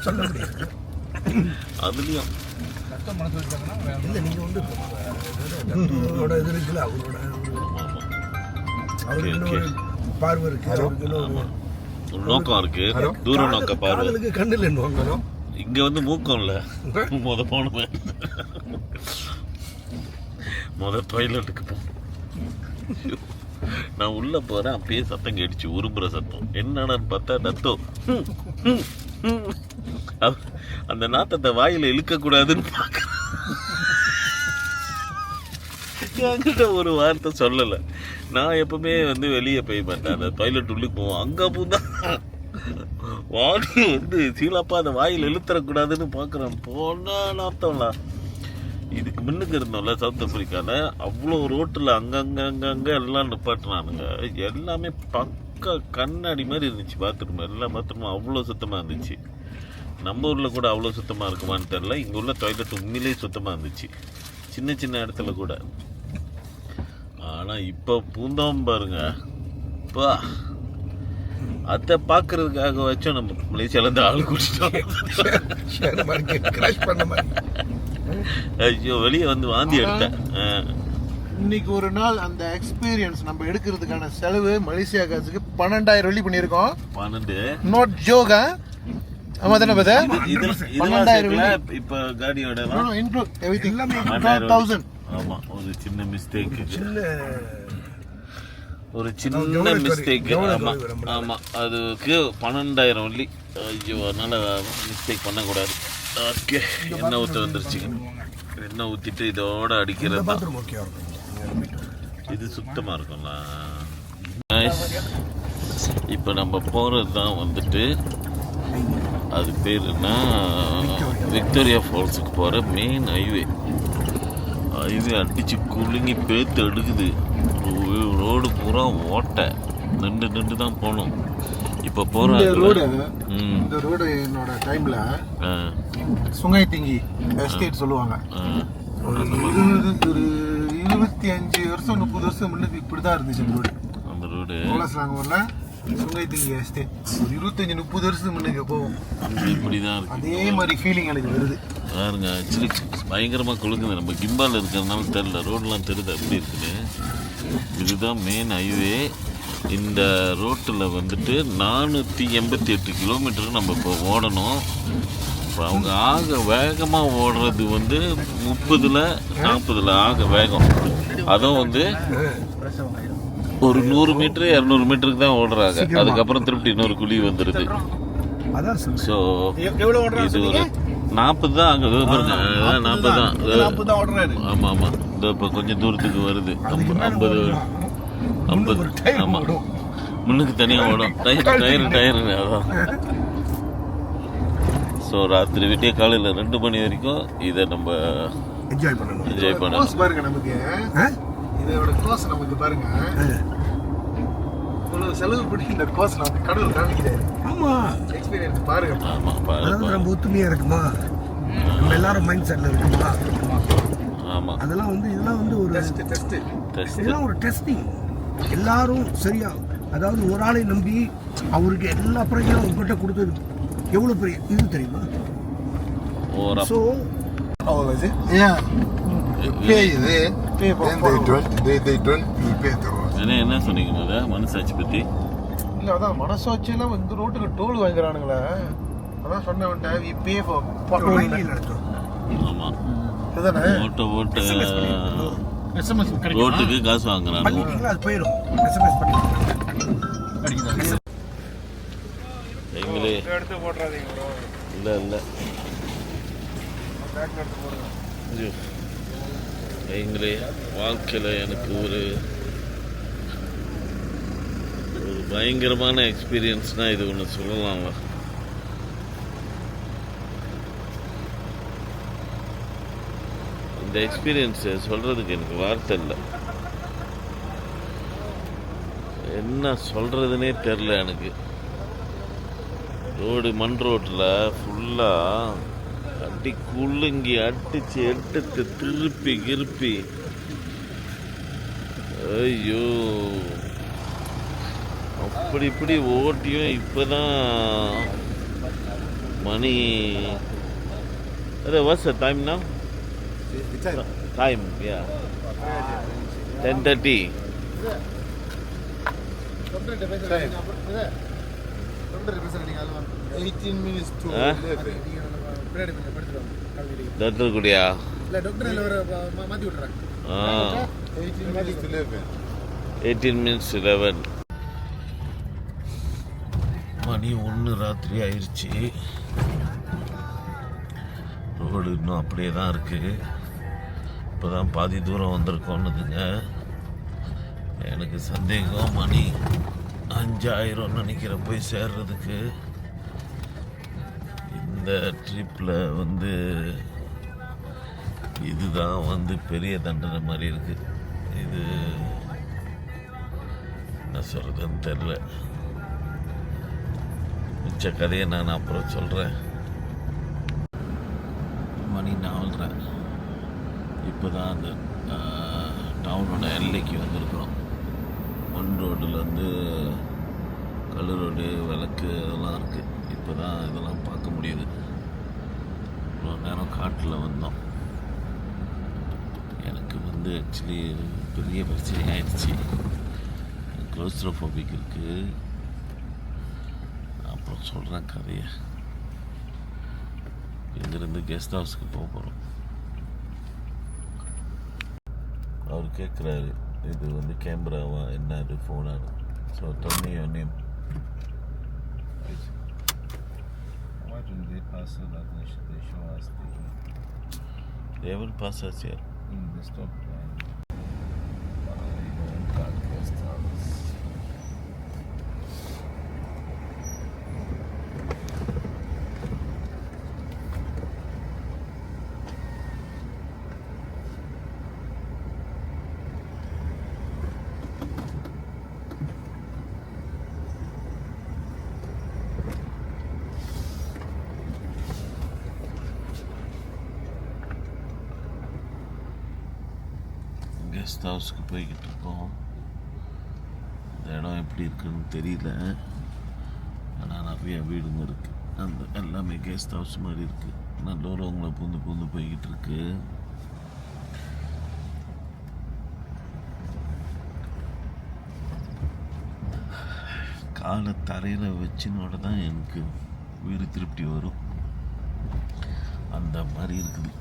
சொல்ல முடியாது. அதுலேயும் கஷ்டம் மனசு வச்சாங்கன்னா இல்லை, நீங்கள் வந்து அவரோட இது இருக்குல்ல, அவருக்கு ஒரு பார்வை இருக்கு, அவருக்கு ஒரு நோக்கம் இருக்கு, தூர நோக்க பார்வை. காதலுக்கு கண்ணில் என்னவாங்க, இங்க வந்து மூக்கம் இல்ல. போனமே டாய்லெட்டுக்கு போ. நான் உள்ள போறேன், அப்பயே சத்தம் கேட்டுச்சு, உரும்புற சத்தம். என்னடான்னு பார்த்தா நத்தம். அந்த நாத்தத்தை வாயில இழுக்க கூடாதுன்னு பார்க்க என்கிட்ட ஒரு வார்த்தை சொல்லலை. நான் எப்பவுமே வந்து வெளியே போய் மாட்டேன், அந்த டாய்லெட் உள்ளுக்கு போவோம். அங்கே பூந்தா வாடி வந்து சீலாப்பா அந்த வாயில் இழுத்துறக்கூடாதுன்னு பார்க்குறேன். போனா நாத்தம்லாம். இதுக்கு முன்னுக்கு இருந்தோம்ல சவுத் ஆப்பிரிக்காவில், அவ்வளோ ரோட்டில் அங்கங்கே எல்லாம் நிப்பாட்டினானுங்க. எல்லாமே பக்கா கண்ணாடி மாதிரி இருந்துச்சு பாத்ரூம். எல்லா பாத்ரூமும் அவ்வளோ சுத்தமாக இருந்துச்சு. நம்ம ஊரில் கூட அவ்வளோ சுத்தமாக இருக்குமான்னு தெரில. இங்கே உள்ள டாய்லெட் உண்மையிலேயே சுத்தமாக இருந்துச்சு, சின்ன சின்ன இடத்துல கூட. ஆனால் இப்போ பூந்தோம் பாருங்க, இப்போ அதை பார்க்கறதுக்காக வச்சோம் நம்ம மலேசியாவிலேருந்து ஆள் குடிச்சிட்டோம். ஐயோ வெளியே வந்து வாந்தி எடுத்தேன். இன்னைக்கு ஒரு நாள் அந்த எக்ஸ்பீரியன்ஸ் நம்ம எடுக்கிறதுக்கான செலவு மலேசியா காசுக்கு 12,000 வெள்ளி பண்ணியிருக்கோம். 12 நாட் ஜோகா. ஆமா தானே பதா? 12,000 இப்போ காடியோட இன்க்ளூட் எவ்ரிதிங் எல்லாமே 12,000. ஆமா, ஒரு சின்ன மிஸ்டேக், ஒரு சின்ன மிஸ்டேக். ஆமா ஆமா, அதுக்கு 12,000 வெள்ளி. ஐயோ, அதனால மிஸ்டேக் பண்ணக்கூடாது. ஓகே, எண்ணெய் ஊற்ற வந்துருச்சுங்க. எண்ணெய் ஊற்றிட்டு இதோட அடிக்கிறது தான். இது சுத்தமாக இருக்கும்ல. இப்போ நம்ம போகிறது தான் வந்துட்டு, அது பேர் என்ன, விக்டோரியா ஃபால்ஸுக்கு போகிற மெயின் ஹைவே. ஹைவே அடித்து குலுங்கி பேத்து எடுக்குது. ரோடு பூரா ஓட்டை, நின்று தான் போகணும். இப்போ போகிற இந்த ரோடு என்னோட டைமில் சுங்கை திங்கி எஸ்டேட் சொல்லுவாங்க. ஒரு 25 வருஷம் 30 வருஷம் முன்னுக்கு இப்படி தான் இருந்துச்சு அந்த ரோடு. அந்த ரோடு ஊரில் சுங்கை திங்கி எஸ்டேட் ஒரு 25-30 வருஷம் முன்னுக்கு போவோம். இப்படி தான் இருக்கு. அதே மாதிரி ஃபீலிங் எனக்கு வருது. பாருங்க ஆக்சுவலி பயங்கரமாக குலுக்குது. நம்ம கிம்பால் இருக்கிறதுனால தெரில, ரோடெலாம் தெரியுது எப்படி இருக்குன்னு. இதுதான் மெயின் ஹைவே. இந்த ரோட்டில் வந்துட்டு 488 கிலோமீட்டருக்கு நம்ம இப்போ ஓடணும். இப்போ அவங்க ஆக வேகமாக ஓடுறது வந்து 30 40 ஆக வேகம். அதுவும் வந்து ஒரு 100 மீட்டரு 200 மீட்டருக்கு தான் ஓடுறாங்க. அதுக்கப்புறம் திருப்பி இன்னொரு குழி வந்துடுது. ஸோ இது ஒரு 40 தான் ஆகுது பாருங்க. 40 தான். ஆமாம் ஆமாம். இந்த இப்போ கொஞ்சம் தூரத்துக்கு வருது. 50 ஆமாம். முன்னுக்கு தனியாக ஓடும். டயரு அதான். ஸோ ராத்திரி விட்டிய காலையில் 2 மணி வரைக்கும் இதை நம்ம என்ஜாய் பண்ணணும். என்ஜாய் பண்ணலாம். பாருங்க நமக்கு இதோட கோர்ஸ் நமக்கு பாருங்க. இவ்வளவு செலவு பண்ணி இந்த கோர்ஸ் நமக்கு கடவுள் காமிக்கிறாரு. ஆமா, எக்ஸ்பீரியன்ஸ் பாருங்க. ஆமாம் அதாவது நம்ம ஒத்துமையா இருக்குமா, நம்ம எல்லாரும் மைண்ட் செட்ல இருக்குமா. ஆமாம். அதெல்லாம் வந்து இதெல்லாம் வந்து ஒரு டெஸ்ட் இதெல்லாம் ஒரு டெஸ்டிங். எல்லாரும் சரியா, அதாவது ஒரு ஆளை நம்பி அவருக்கு எல்லா பிரச்சனையும் உங்ககிட்ட கொடுத்தது எவ்வளோ பெரிய இது தெரியுமா. ஸோ என்ன சொன்னீங்க போத மனசாட்சி பற்றி? இல்லை அதான் மனசாட்சியெல்லாம் இந்த ரோட்டுக்கு டோல் வாங்குறானுங்களே. அதான் சொன்னேன் வி பே ஃபார் ஆமாம். இதுதானே ஓட்ட ரோட்டுக்கு காசு வாங்குறாங்க. பண்ணிட்டீங்களா அது போயிடும். எஸ்எம்எஸ் பண்ணிக்கலாம். எங்களே எடுத்து போட்டுறாதீங்க ப்ரோ. இல்லை எங்களே வாழ்க்கையில் எனக்கு ஒரு பயங்கரமான எக்ஸ்பீரியன்ஸ்னால் இது ஒன்று சொல்லலாம்ல. இந்த எக்ஸ்பீரியன்ஸை சொல்கிறதுக்கு எனக்கு வார்த்தை இல்லை. என்ன சொல்கிறதுனே தெரில எனக்கு. மண் ரோட்டில் ஃபுல்லாக அடி குலுங்கி அடித்து எடுத்து திருப்பி ஐயோ அப்படி இப்படி ஓட்டியும் இப்போ தான் மணி what's the time now? Time, yeah. 10:30. 18 minutes to doctor கூடயா? இல்லை டாக்டர் மாற்றி விட்றேன். 18 minutes 11. மணி 1 ராத்திரி ஆயிடுச்சு. ரோடு இன்னும் அப்படியே தான் இருக்குது. இப்போ தான் பாதி தூரம் வந்திருக்கோன்னுதுங்க. எனக்கு சந்தேகம் மணி 5000 நினைக்கிறேன் போய் சேர்றதுக்கு. இந்த ட்ரிப்பில் வந்து இதுதான் வந்து பெரிய தண்டனை மாதிரி இருக்குது. இது என்ன சொல்கிறதுன்னு தெரில. மிச்ச கதையை நான் அப்புறம் சொல்கிறேன். மணி 4:30. இப்போ தான் அந்த டவுனோட எல்லைக்கு வந்திருக்கிறோம். மண் ரோடில் வந்து கல் ரோடு விளக்கு அதெல்லாம் இருக்குது. இப்போ தான் இதெல்லாம் பார்க்க முடியுது. இவ்வளோ நேரம் காட்டில் வந்தோம். எனக்கு வந்து ஆக்சுவலி பெரிய பிரச்சனை ஆயிடுச்சு. க்ளோஸ்ட்ரோஃபோபிக் இருக்குது. அப்புறம் சொல்கிறேன் கதையை. இங்கேருந்து கெஸ்ட் ஹவுஸ்க்கு போக போகிறோம். அவர் கேட்குறாரு இது வந்து கேமராவா என்ன அது ஃபோனானு. ஸோ தண்ணி ஒன்னே they will pass us here. Guest ஹவுஸ்க்கு போய்கிட்டு இருக்கோம். இந்த இடம் எப்படி இருக்குன்னு தெரியல. ஆனால் நிறைய வீடுங்க இருக்குது. அந்த எல்லாமே கெஸ்ட் ஹவுஸ் மாதிரி இருக்குது. நல்லூர் அவங்கள பூந்து போய்கிட்டு இருக்கு. காலை தரையில் வச்சினோட தான் எனக்கு உயிர் திருப்தி வரும், அந்த மாதிரி இருக்குது.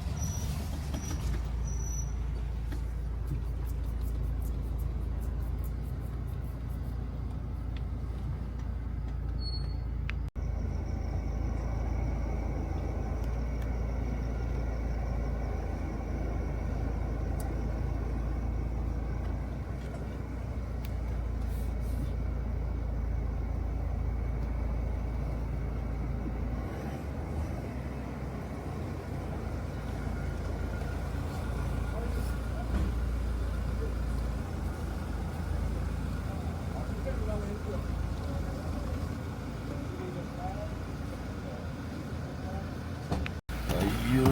ஐயோ,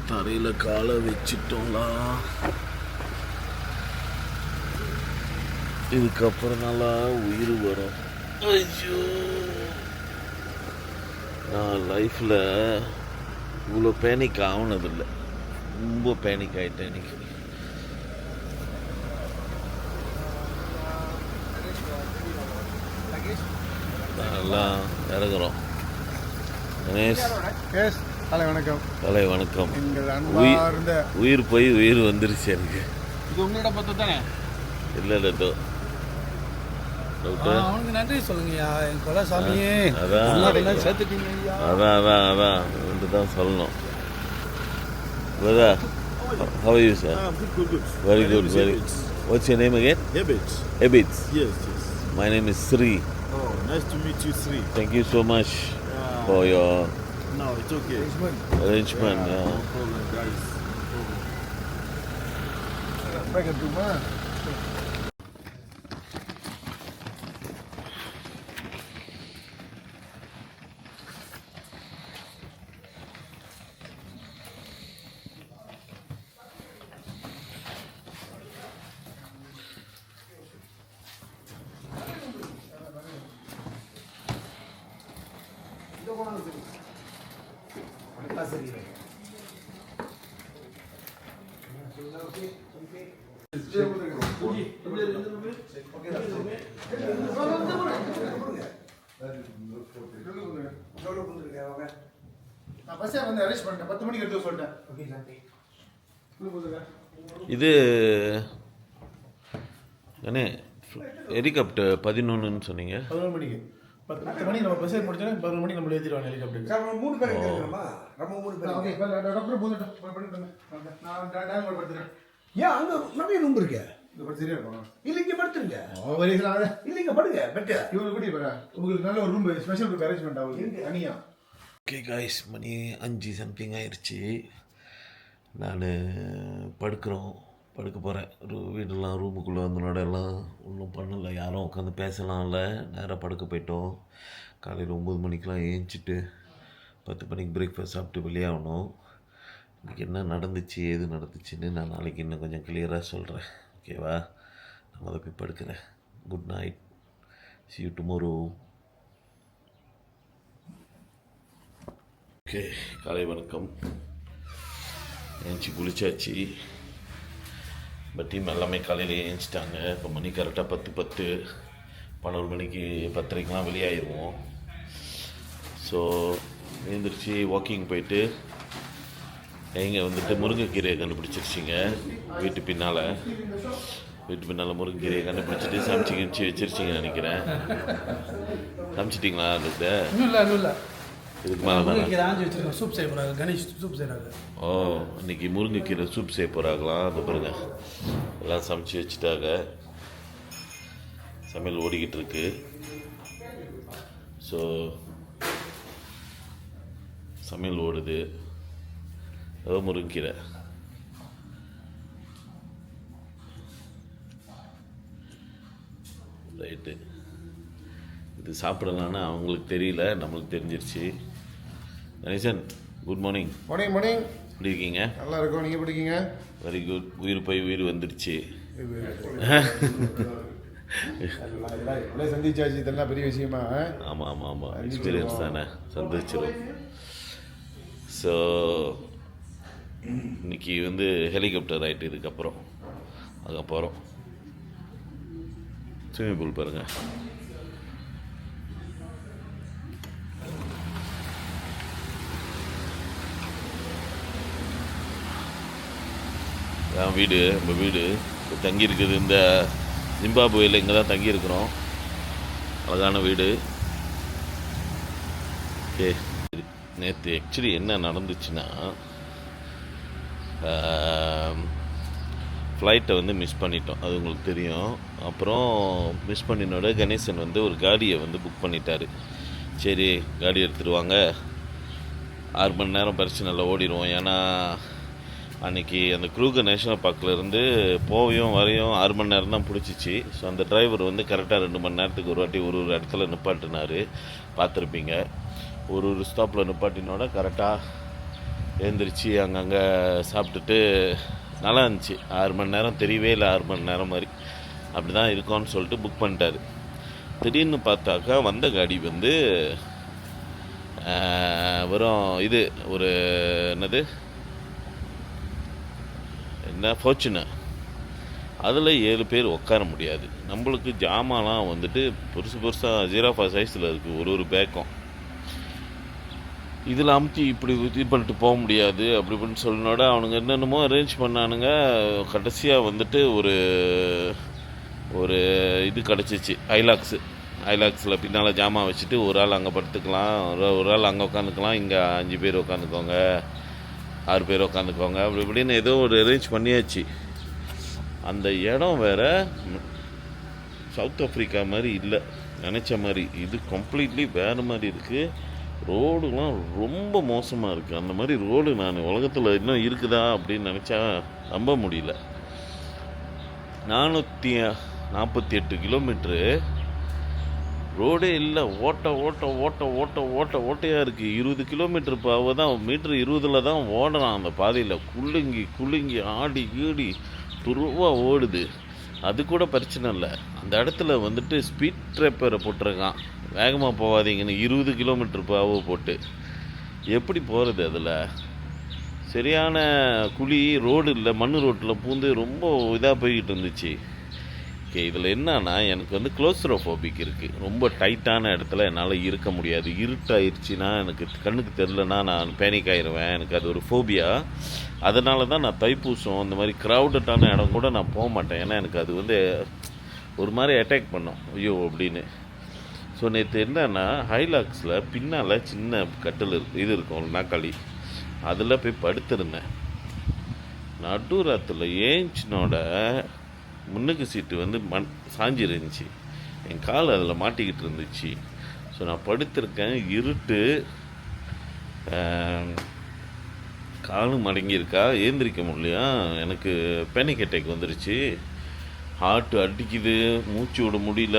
தரையில் காலை வச்சிட்டோம்லா. இதுக்கப்புறம் நல்லா உயிர் வரும். ஐயோ, நான் லைஃப்பில் இவ்வளோ பேனிக் ஆகுனதில்லை, ரொம்ப பேனிக் ஆகிட்டேன் இன்னைக்கு. நல்லா இறங்குறோம். கணேஷ், எஸ், காலை வணக்கம். காலை வணக்கம். எங்கள் அன்பார்ந்த உயிர் போய் உயிர் வந்துருச்சு எனக்கு. இது உங்களோட பத்து தானே? இல்லை டாக்டர், அவனுக்கு நன்றி சொல்லுங்கய்யா, என் கொலை சாமியே. அதான் சேர்த்துட்டீங்க ஐயா. அதான் ஒன்று தான் சொல்லணும். Brother, how are you, sir? Good. Very good. What's your name again? Ebits. Yes. My name is Sri. Oh, nice to meet you, Sri. Thank you so much for your No, it's okay. arrangement. Yeah. No problem, guys. வைக்கட்டுமா? நான் பஸ்ஸே வந்து arrange பண்ணிட்டேன், 10 மணிக்கு எடுத்து சொல்லிட்டேன். இது அண்ணே helicopter 11ன்னு சொன்னீங்க. 11 மணிக்கு 10 மணிக்கு நம்ம பஸ்ஸே முடிச்சோன்னா 11 மணிக்கு நம்மள ஏற்றிடுவாங்க ஹெலிகாப்டருக்கு. சார், நம்ம 3 பேர் இருக்கிறோமா? நம்ம 3 பேர். ஓகே, டாக்டர் பண்ணிட்டேன். நான் டைம் படுத்துறேன். ஏன் அங்கே நிறைய ரூம் இருக்கு? இந்த படம் சரியா இருக்கும். இல்லை, இங்கே படுத்துருங்க. இல்லைங்க, படுங்க பெட்டு. இவங்க கூட்டி போகிறேன். உங்களுக்கு நல்ல ஒரு ரூம், ஸ்பெஷல் ரூம் அரேஞ்ச்மெண்ட் ஆகுது தனியா. ஓகே காய்ஸ், மணி 5 சம்திங் ஆயிடுச்சு. நான் படுக்க போகிறேன். வீடெல்லாம் ரூமுக்குள்ளே வந்தனோட எல்லாம் ஒன்றும் பண்ணலை, யாரும் உட்காந்து பேசலாம்ல. நேராக படுக்க போயிட்டோம். காலையில் 9 மணிக்கெலாம் ஏஞ்சிட்டு 10 மணிக்கு பிரேக்ஃபாஸ்ட் சாப்பிட்டு வெளியாகணும். இன்றைக்கி என்ன நடந்துச்சு, ஏது நடந்துச்சுன்னு நான் நாளைக்கு இன்னும் கொஞ்சம் கிளியராக சொல்கிறேன். ஓகேவா? நான் அதை போய் படுக்கிறேன். Good night, see you tomorrow. Okay, காலை வணக்கம். ஏஞ்சி குளிச்சாச்சு. பட் டீம் எல்லாமே காலையில் ஏஞ்சிட்டாங்க. இப்போ மணி கரெக்டாக 10 11 மணிக்கு 10:30க்கெலாம் வெளியாகிடுவோம். ஸோ எழுந்திரிச்சு வாக்கிங் போயிட்டு எங்கே வந்துட்டு முருங்கைக்கீரையை கண்டுபிடிச்சிருச்சிங்க. வீட்டு பின்னால் முருங்கைக்கீரையை கண்டுபிடிச்சிட்டு சமைச்சு வச்சிருச்சிங்கன்னு நினைக்கிறேன். சமைச்சிட்டிங்களா? இன்னும் இல்லை. இதுக்கு மேலே வச்சுருக்கோம். சூப் செய்ய போகிறாங்க. கணேஷ் சூப் செய்கிறாங்க. ஓ, இன்னைக்கு முருங்கைக்கீரை சூப் செய்ய போகிறாங்களா? அது பாருங்க, எல்லாம் சமைச்சு வச்சுட்டாங்க. சமையல் ஓடிக்கிட்டு இருக்கு. ஸோ சமையல் ஓடுது. அதோ முருங்கைக்கீரை. ரைட்டு, இது சாப்பிடலான்னு அவங்களுக்கு தெரியல, நம்மளுக்கு தெரிஞ்சிருச்சு. Ganesan, good morning. மார்னிங். எப்படி இருக்கீங்க? நல்லா இருக்கும். நீங்கள் எப்படி இருக்கீங்க? Very good. உயிர் போய் உயிர் வந்துடுச்சு. இதெல்லாம் சந்திச்சாச்சு, இதெல்லாம் பெரிய விஷயமா? ஆமாம் எக்ஸ்பீரியன்ஸ் தானே, சந்திச்சிடும். ஸோ இன்னைக்கு வந்து ஹெலிகாப்டர் ரைட் இதுக்கப்புறம் அங்கே போகிறோம். ஸ்விம்மிங் பூல் பாருங்கள். என் வீடு, நம்ம வீடு இப்போ தங்கியிருக்குது இந்த ஜிம்பாப்வேயில். இங்கே தான் தங்கியிருக்கிறோம். அழகான வீடு. ஓகே, நேற்று ஆக்சுவலி என்ன நடந்துச்சுன்னா, ஃப்ளைட்டை வந்து மிஸ் பண்ணிட்டோம், அது உங்களுக்கு தெரியும். அப்புறம் மிஸ் பண்ணினோட கணேசன் வந்து ஒரு காடியை வந்து புக் பண்ணிட்டாரு. சரி காடி எடுத்துகிட்டு வாங்க, 6 மணி நேரம் பறிச்சு நல்லா ஓடிடுவோம். ஏன்னா அன்றைக்கி அந்த க்ரூகர் நேஷனல் பார்க்கிலேருந்து போவையும் வரையும் 6 மணி நேரம் தான் பிடிச்சிச்சு. ஸோ அந்த டிரைவர் வந்து கரெக்டாக 2 மணி நேரத்துக்கு ஒரு வாட்டி ஒரு இடத்துல நிப்பாட்டினார், பார்த்துருப்பீங்க. ஒரு ஸ்டாப்பில் நிப்பாட்டினோட கரெக்டாக எழுந்திரிச்சு அங்கங்கே சாப்பிட்டுட்டு நல்லா இருந்துச்சு. 6 மணி நேரம் தெரியவே இல்லை, 6 மணி நேரம் மாதிரி அப்படி தான் இருக்கோன்னு சொல்லிட்டு புக் பண்ணிட்டாரு. திடீர்னு பார்த்தாக்கா வந்த காடி வந்து வெறும் இது ஒரு என்னது என்ன ஃபார்ச்சுனர், அதில் 7 பேர் உட்கார முடியாது. நம்மளுக்கு ஜாமான்லாம் வந்துட்டு பெருசாக ஜீராஃபா சைஸில் இருக்குது ஒரு பேக்கம். இதில் அமுத்தி இப்படி இது பண்ணிட்டு போக முடியாது அப்படி இப்படின்னு சொல்லினோட அவனுங்க என்னென்னமோ அரேஞ்ச் பண்ணானுங்க. கடைசியாக வந்துட்டு ஒரு இது கிடச்சிச்சு, ஐலாக்ஸில் பின்னால் ஜாமான் வச்சுட்டு ஒரு ஆள் அங்கே படுத்துக்கலாம், ஒரு ஆள் அங்கே உட்காந்துக்கலாம், இங்கே 5 பேர் உட்காந்துக்கோங்க, 6 பேர் உட்காந்துக்கோங்க, அப்படி இப்படின்னு ஏதோ ஒரு அரேஞ்ச் பண்ணியாச்சு. அந்த இடம் வேறு சவுத் ஆஃப்ரிக்கா மாதிரி இல்லை, நினச்ச மாதிரி. இது கம்ப்ளீட்லி வேறு மாதிரி இருக்குது. ரோடுலாம் ரொம்ப மோசமாக இருக்குது. அந்த மாதிரி ரோடு நான் உலகத்தில் இன்னும் இருக்குதா அப்படின்னு நினச்சா நம்ப முடியல. 448 கிலோமீட்ரு ரோடே இல்லை. ஓட்டையாக இருக்குது. 20 கிலோமீட்டர் இப்போ தான் மீட்ரு 20 தான் ஓடுறான் அந்த பாதையில். குலுங்கி ஆடி கீடி துருவாக ஓடுது. அது கூட பிரச்சனை இல்லை. அந்த இடத்துல வந்துட்டு ஸ்பீட் ட்ராப்பரை போட்டிருக்கான், வேகமாக போகாதீங்கன்னு 20 கிலோமீட்டர் பாவை போட்டு. எப்படி போகிறது அதில்? சரியான குழி ரோடு இல்லை, மண் ரோட்டில் பூந்து ரொம்ப இதாக போய்கிட்டு இருந்துச்சு. ஓகே, இதில் என்னன்னா எனக்கு வந்து க்ளோஸ்ட்ரோஃபோபிக் இருக்குது. ரொம்ப டைட்டான இடத்துல என்னால் இருக்க முடியாது. இருட்டாயிருச்சுன்னா எனக்கு கண்ணுக்கு தெரிலனா நான் பேனிக் ஆயிடுவேன். எனக்கு அது ஒரு ஃபோபியா. அதனால தான் நான் தைப்பூசம் அந்த மாதிரி க்ரௌடட்டான இடம் கூட நான் போக மாட்டேன். ஏன்னா எனக்கு அது வந்து ஒரு மாதிரி அட்டாக் பண்ணோம், ஐயோ அப்படின்னு. ஸோ நேற்று என்னன்னா ஹைலாக்ஸில் பின்னால் சின்ன கட்டில் இது இருக்கும், நாக்காளி, அதில் போய் படுத்திருந்தேன். நடுராத்தில் ஏஞ்சினோட முன்னுக்கு சீட்டு வந்து சாஞ்சி இருந்துச்சு, என் கால் அதில் மாட்டிக்கிட்டு இருந்துச்சு. ஸோ நான் படுத்திருக்கேன், இருட்டு, காலும் மடங்கியிருக்கா, ஏந்திரிக்க முடியலையா. எனக்கு பேனிக் அட்டாக் வந்துருச்சு. ஹார்ட் அடிக்குது, மூச்சு விட முடியல,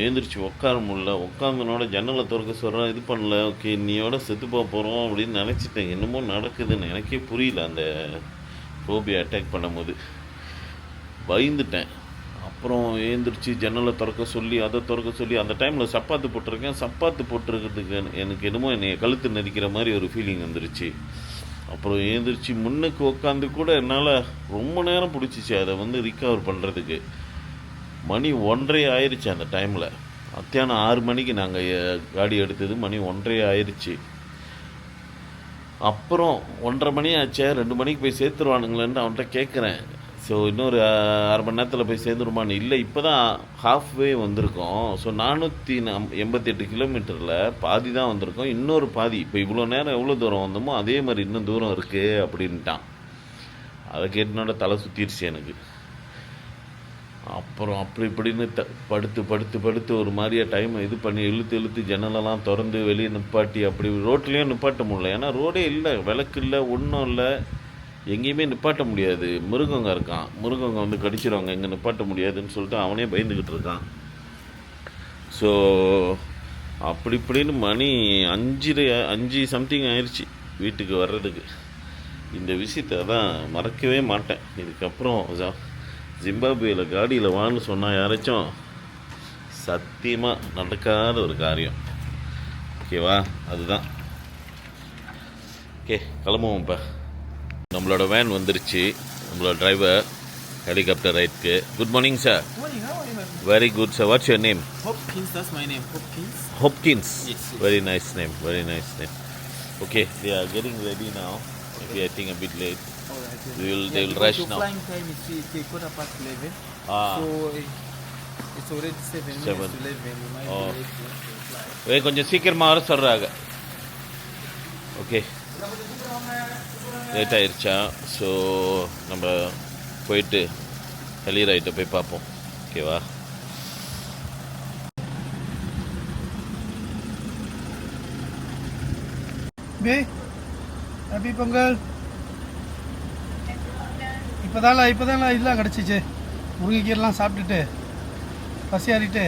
ஏந்திரிச்சு உட்கார முடியல. உட்காந்தனோட ஜன்னலை திறக்க சொல்கிறேன், இது பண்ணல. ஓகே நீயோட செத்து போக போகிறோம் அப்படின்னு நினச்சிட்டேன். என்னமோ நடக்குதுன்னு எனக்கே புரியல. அந்த ஃபோபியா அட்டாக் பண்ணும்போது பயந்துட்டேன். அப்புறம் ஏந்திரிச்சு ஜன்னலை திறக்க சொல்லி அதை திறக்க சொல்லி, அந்த டைமில் சப்பாத்து போட்டிருக்கேன். சப்பாத்து போட்டிருக்கிறதுக்கு எனக்கு என்னமோ என்னை கழுத்து நெரிக்கிற மாதிரி ஒரு ஃபீலிங் வந்துருச்சு. அப்புறம் ஏந்திரிச்சு முன்னுக்கு உட்காந்து கூட என்னால் ரொம்ப நேரம் பிடிச்சிச்சு அதை வந்து ரிகவர் பண்ணுறதுக்கு. மணி 1:30 ஆயிடுச்சு அந்த டைமில். மத்தியானம் 6 மணிக்கு நாங்கள் காடி எடுத்தது, மணி 1:30 ஆயிடுச்சு. அப்புறம் 1:30 மணி ஆச்சே, 2 மணிக்கு போய் சேர்த்துருவானுங்களேன்னு அவன்கிட்ட கேட்குறேன். ஸோ இன்னொரு 1/2 மணி நேரத்தில் போய் சேர்ந்துருமான்னு. இல்லை, இப்போ தான் ஹாஃப்வே வந்திருக்கோம். ஸோ 488 கிலோமீட்டரில் பாதி தான் வந்திருக்கோம். இன்னொரு பாதி இப்போ இவ்வளோ நேரம் எவ்வளோ தூரம் வந்தோமோ அதே மாதிரி இன்னும் தூரம் இருக்குது அப்படின்ட்டான். அதை கேட்டனோட தலை சுற்றிடுச்சு எனக்கு. அப்புறம் அப்படி இப்படின்னு படுத்து ஒரு மாதிரியா டைமை இது பண்ணி இழுத்து ஜன்னலெல்லாம் திறந்து வெளியே நிப்பாட்டி, அப்படி ரோட்லேயும் நிப்பாட்ட முடியல. ஏன்னா ரோடே இல்லை, விளக்கு இல்லை, ஒன்றும் இல்லை, எங்கேயுமே நிப்பாட்ட முடியாது. மிருகங்க இருக்கான், மிருகங்க வந்து கடிச்சிருவாங்க, எங்கே நிப்பாட்ட முடியாதுன்னு சொல்லிட்டு அவனே பயந்துக்கிட்டு இருக்கான். ஸோ அப்படி இப்படின்னு மணி 5 சம்திங் ஆயிடுச்சு வீட்டுக்கு வர்றதுக்கு. இந்த விஷயத்தை தான் மறக்கவே மாட்டேன். இதுக்கப்புறம் ஜிம்பாப்வேயில் காடியில் வான்னு சொன்னால் யாராச்சும் சத்தியமாக நடக்காத ஒரு காரியம். ஓகேவா? அதுதான் ஓகே கிளம்புவோம் இப்போ. நம்மளோட வேன் வந்துருச்சு. நம்மளோட டிரைவர் ஹெலிகாப்டர் ரைட்க்கு. Good morning sir. Morning, how are you, my friend? Very good sir. What's your name? Hopkins, that's my name, Hopkins. Hopkins. Yes, yes. Very nice name. Very nice name. Okay, they are getting ready now. Maybe I think a bit late. Alright. They will rush now. Flying time is 11:15. Ah. So it's already 7 7. minutes to 11. We might Oh. be late to fly. கொஞ்சம் சீக்கிரமாக வர சொல்கிறாங்க. Okay late ஆயிடுச்சா? So நம்ம போயிட்டு heli ரைட்டை போய் பார்ப்போம். ஓகேவா? பே ஹாப்பி பொங்கல். இப்போதான் இதெல்லாம் கிடச்சிச்சு. முருங்கைக்கீரெலாம் சாப்பிட்டுட்டு பசியாறிட்டு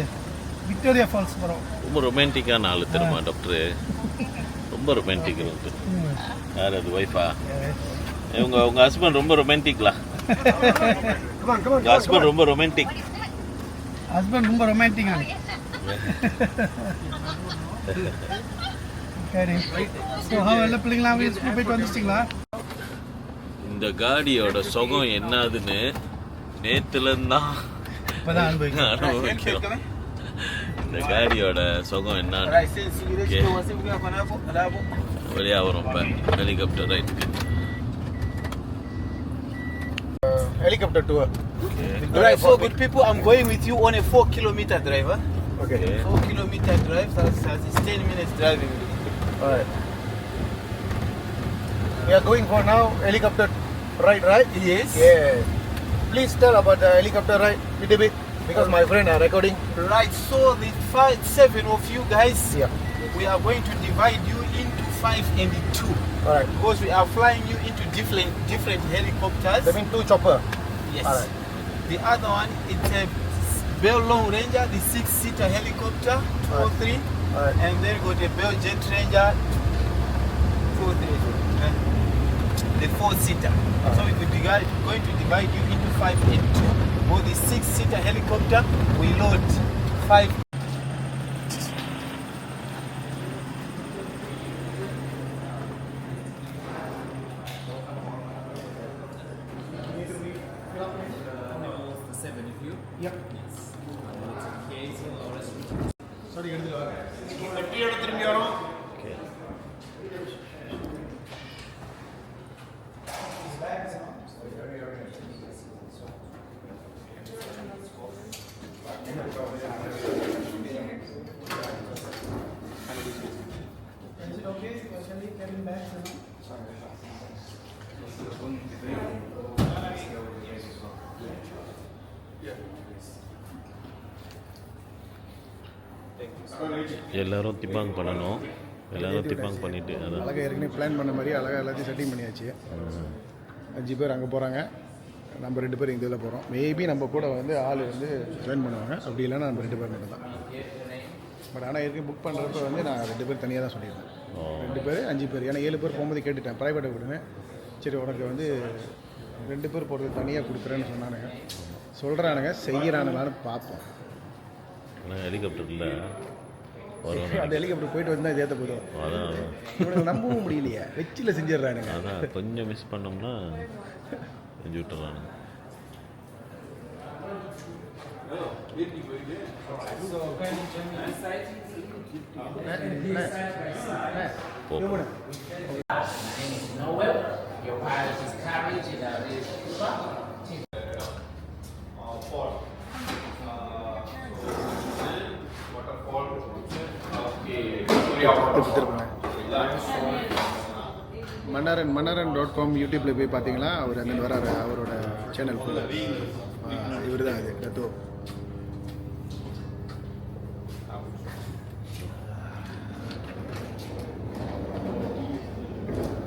விக்டோரியா ஃபால்ஸ் போகிறோம். ரொம்ப ரொமான்டிக்கான ஆள் தெரியுமா டாக்டரு? ரொம்ப ரொமான்டிக் இருக்கு. யார் அது? ஒய்ஃபா? உங்கள் ஹஸ்பண்ட் ரொம்ப ரொமான்டிக்லா? ஹஸ்பண்ட் ரொம்ப ரொமான்டிக். ஹஸ்பண்ட் ரொம்ப ரொமான்டிக்கான. சரி. ஸோ எல்லா பிள்ளைங்களாம் ஸ்கூல் போயிட்டு வந்துச்சிங்களா? இந்த காடியோட சுகம் என்னதுன்னு நேற்றுலேருந்தான் இப்போதான் அனுபவிக்கிறோம். இந்த காடியோட சுகம் என்னன்னு Alright, since you reached the Wasi, we are going to have வெளியாக வரும் இப்போ helicopter ரைட்டுக்கு. Helicopter tour. Alright, so good people, I'm going with you on a 4-kilometer drive. Huh? Okay. 4-kilometer drive, that's 10 minutes driving. Alright. We are going for now helicopter ride, right? Yes. Yeah. Please tell about the helicopter ride little bit because my friend are recording. Right, so the 7 of you guys, Yeah. we are going to divide you into 5 and 2 Alright. because we are flying you into different helicopters. That means 2 chopper. Yes. Alright. The other one, it's a Bell Long Ranger, the 6-seater helicopter, 203, Alright. and then got a Bell Jet Ranger, 203, the 4-seater. So going to divide you into 5 and 2. For the 6-seater helicopter, we load 5. எல்லாரும் திப்பாங் பண்ணணும். எல்லாரும் திப்பாங் பண்ணிட்டு அதான் அழகாக ஏற்கனவே plan பண்ண மாதிரி அழகாக எல்லாத்தையும் செட்டிங் பண்ணியாச்சு. 5 பேர் அங்கே போகிறாங்க, நம்ம 2 பேர் இந்த இதில் போகிறோம். மேபி நம்ம கூட வந்து ஆள் வந்து ஜாயின் பண்ணுவாங்க, அப்படி இல்லைன்னா நம்ம 2 பேர் மட்டும் தான். பட் ஆனால் ஏற்கனவே புக் பண்ணுறப்ப வந்து நான் 2 பேர் தனியாக தான் சொல்லியிருந்தேன். 2 பேர் 5 பேர், ஏன்னா 7 பேர் போகும்போது கேட்டுட்டேன் ப்ரைவேட்டை கொடுங்க. சரி உனக்கு வந்து 2 பேர் போகிறது தனியாக கொடுக்குறேன்னு சொன்னானுங்க. சொல்கிறானுங்க, செய்கிறானுங்களான்னு பார்ப்போம். ஆனால் ஹெலிகாப்டரில் வரும். அந்த ஹெலிகாப்டர் போயிட்டு வந்து தான் ஏற்ற போதும். அதான் இவனுக்கு நம்பவும் முடியலையே, வெச்சில் செஞ்சிடுறானுங்க. அதான் கொஞ்சம் மிஸ் பண்ணோம்னா செஞ்சு விட்டுறானுங்க. போகணும். மன்னரன்.com யூடியூப்பில் போய் பார்த்தீங்கன்னா அவர் அங்கே வராரு. அவரோட சேனல் ஃபுல்லாக இவர் தான் அது ரத்தோ.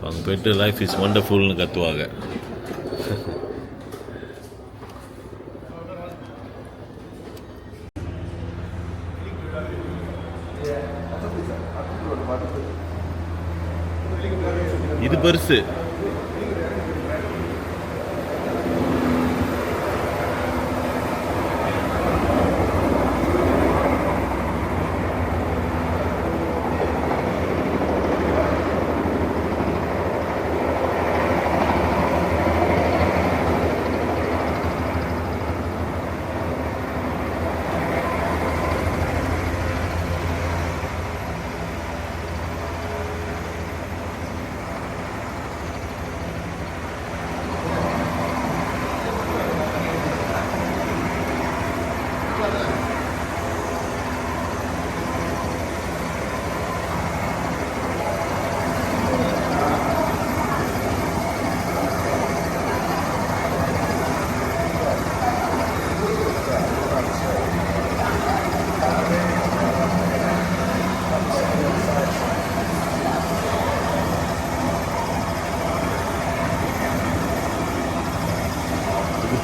அங்கே போயிட்டு லைஃப் இஸ் ஒண்டர்ஃபுல்னு கற்றுவாங்க. இது பெருசு.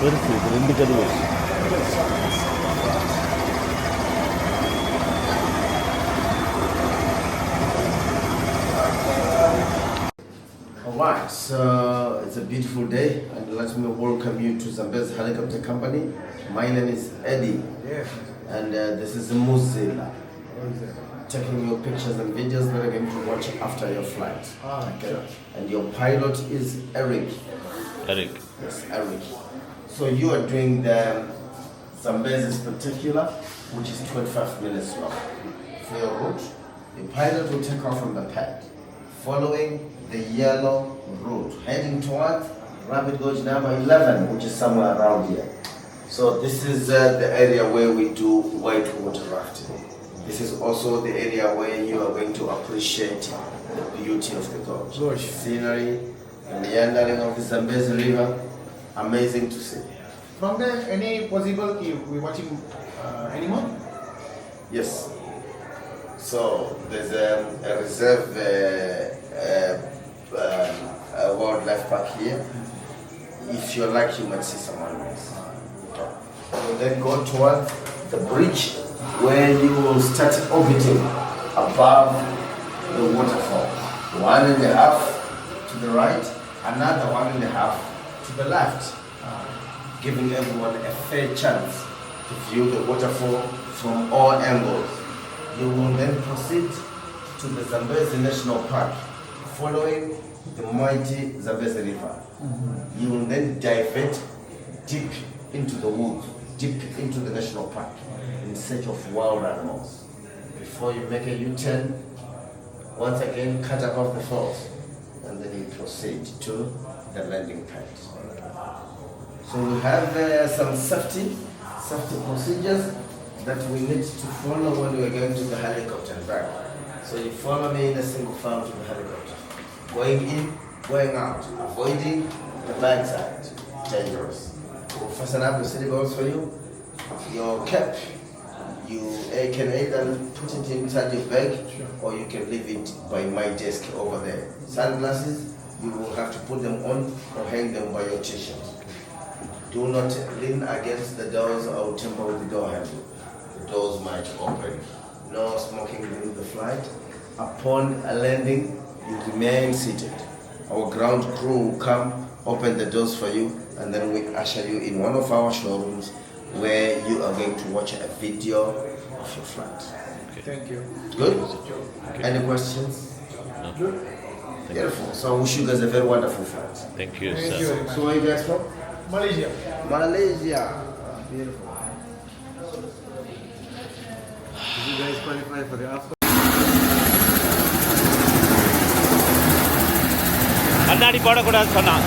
பெருசு இது 2 கதவு. Alright, so it's a beautiful day and let me welcome you to Zambezi Helicopter Company. My name is Eddie and this is Muzila. Taking your pictures and videos that are going to watch after your flight. Okay. And your pilot is Eric. Eric. Yes, Eric. So you are doing the Zambezi Spectacular, which is 25 minutes long. For your route, the pilot will take off from the pad, following the yellow route, heading towards Rabbit Gorge number 11, which is somewhere around here. So this is the area where we do whitewater rafting. This is also the area where you are going to appreciate the beauty of the gorge. Scenery and the meandering of the Zambezi River, amazing to see. From there, any possible we watching animal? Yes. So there's a reserve wildlife park here. If you're lucky, you might see some animals. You then go towards the bridge where you will start orbiting above the waterfall. 1.5 to the right, another 1.5 to the left, giving everyone a fair chance to view the waterfall from all angles. You will then proceed to the Zambezi National Park, following the mighty Zambezi River. You will then divert deep into the woods, deep into the national park, in search of wild animals. Before you make a U-turn, once again cut above the falls, and then you proceed to the landing pad. So we have some safety procedures that we need to follow when we are going to the helicopter and back. So you follow me in a single file to the helicopter. Going in, going out, avoiding the backside, dangerous. We'll fasten up the city belts for you. Your cap, you can either put it inside your bag or you can leave it by my desk over there. Sunglasses, you will have to put them on or hang them by your t-shirt. Do not lean against the doors or tamper with the door handle. The doors might open. No smoking during the flight. Upon a landing, you remain seated. Our ground crew will come, open the doors for you, and then we usher you in one of our showrooms where you are going to watch a video of your flight. Thank you. Good? Any questions? Good? Beautiful. So I wish you guys a very wonderful flight. Thank you, Thank sir. you. So where you guys from? Malaysia. Malaysia. Beautiful. Did you guys qualify for the after? கண்ணாடி போடக்கூடாது சொன்னான்.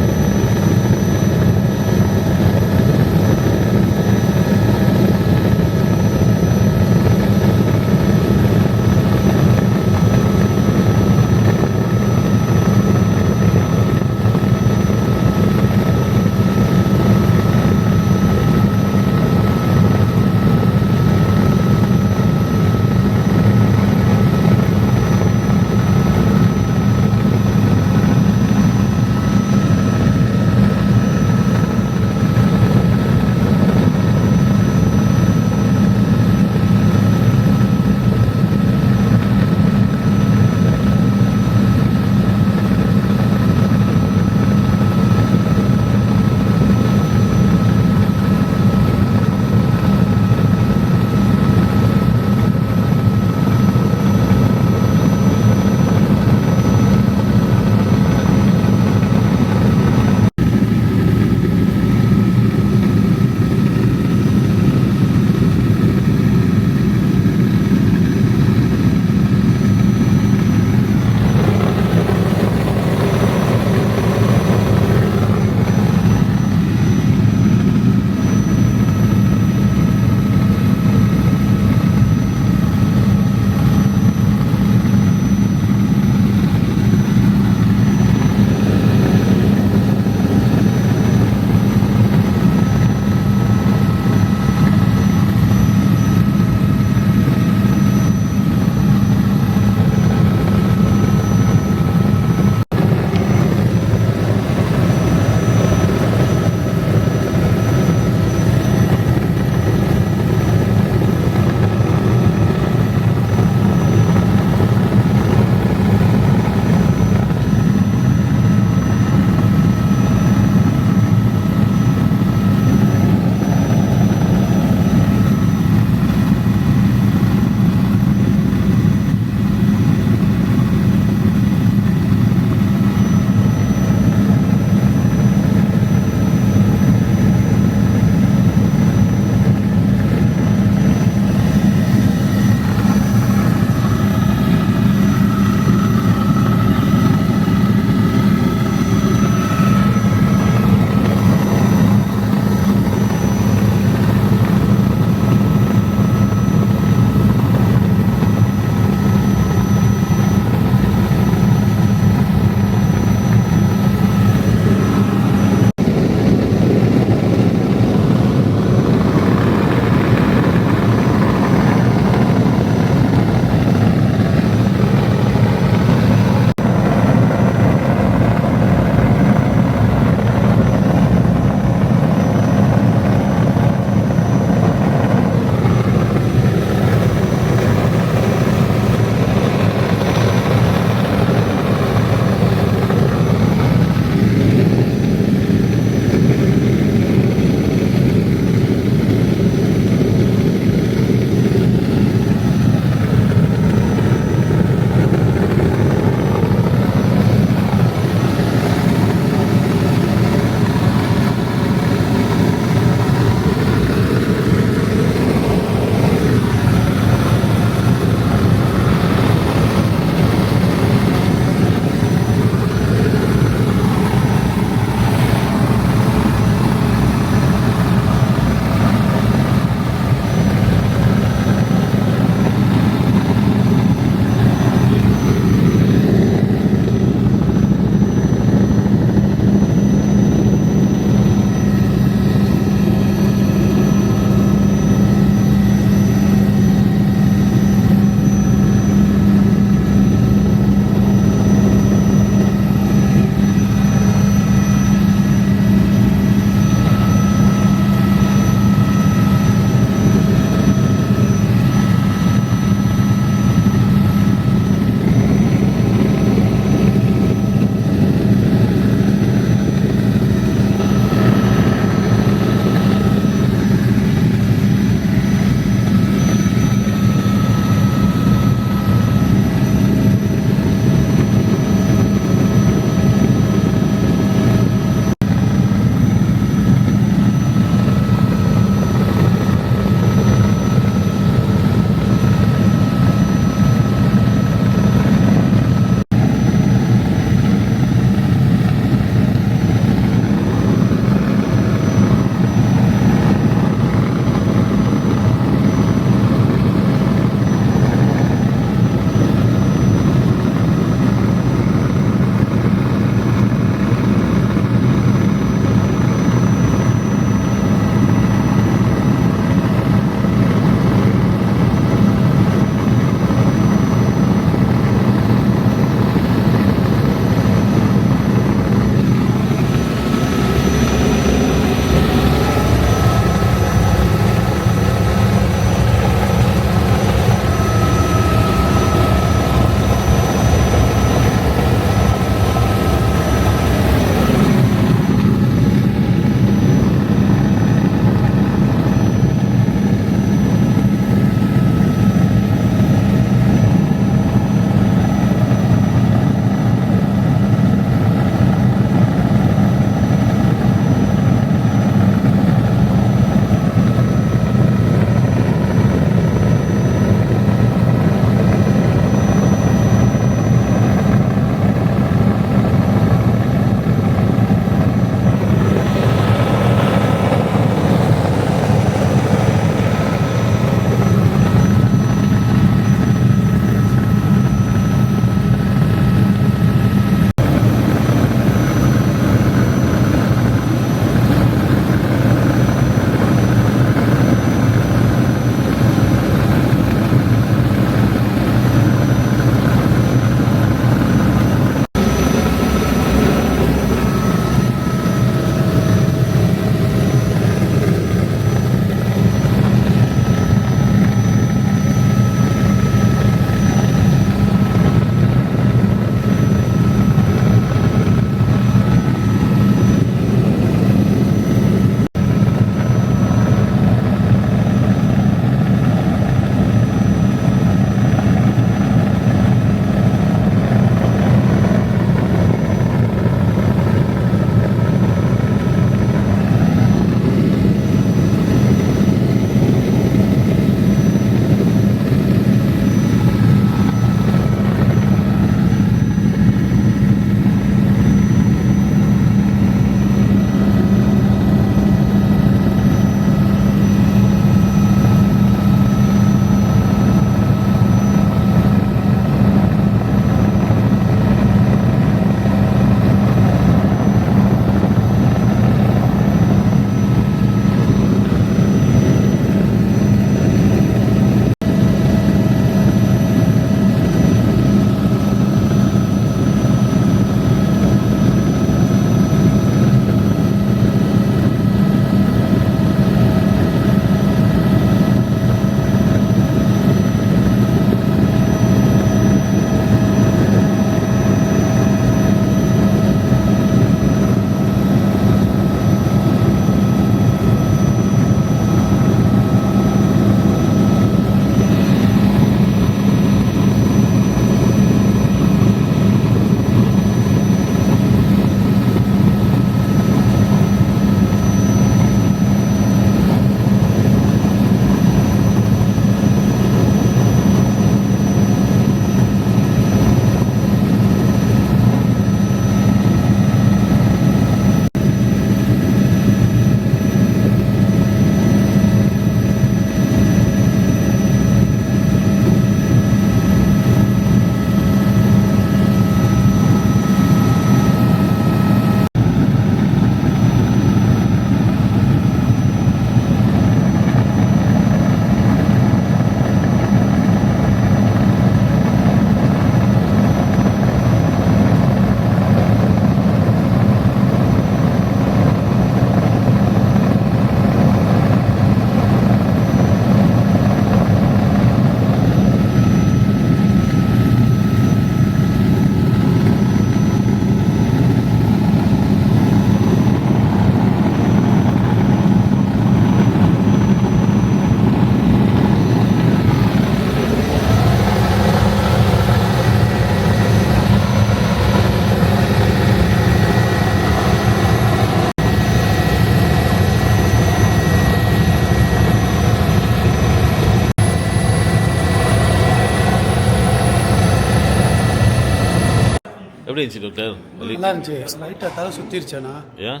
எப்படி இருந்துச்சு doctor? நல்லா இருந்துச்சு. லைட்டாக தலை சுற்றிருச்சேண்ணா. ஏன்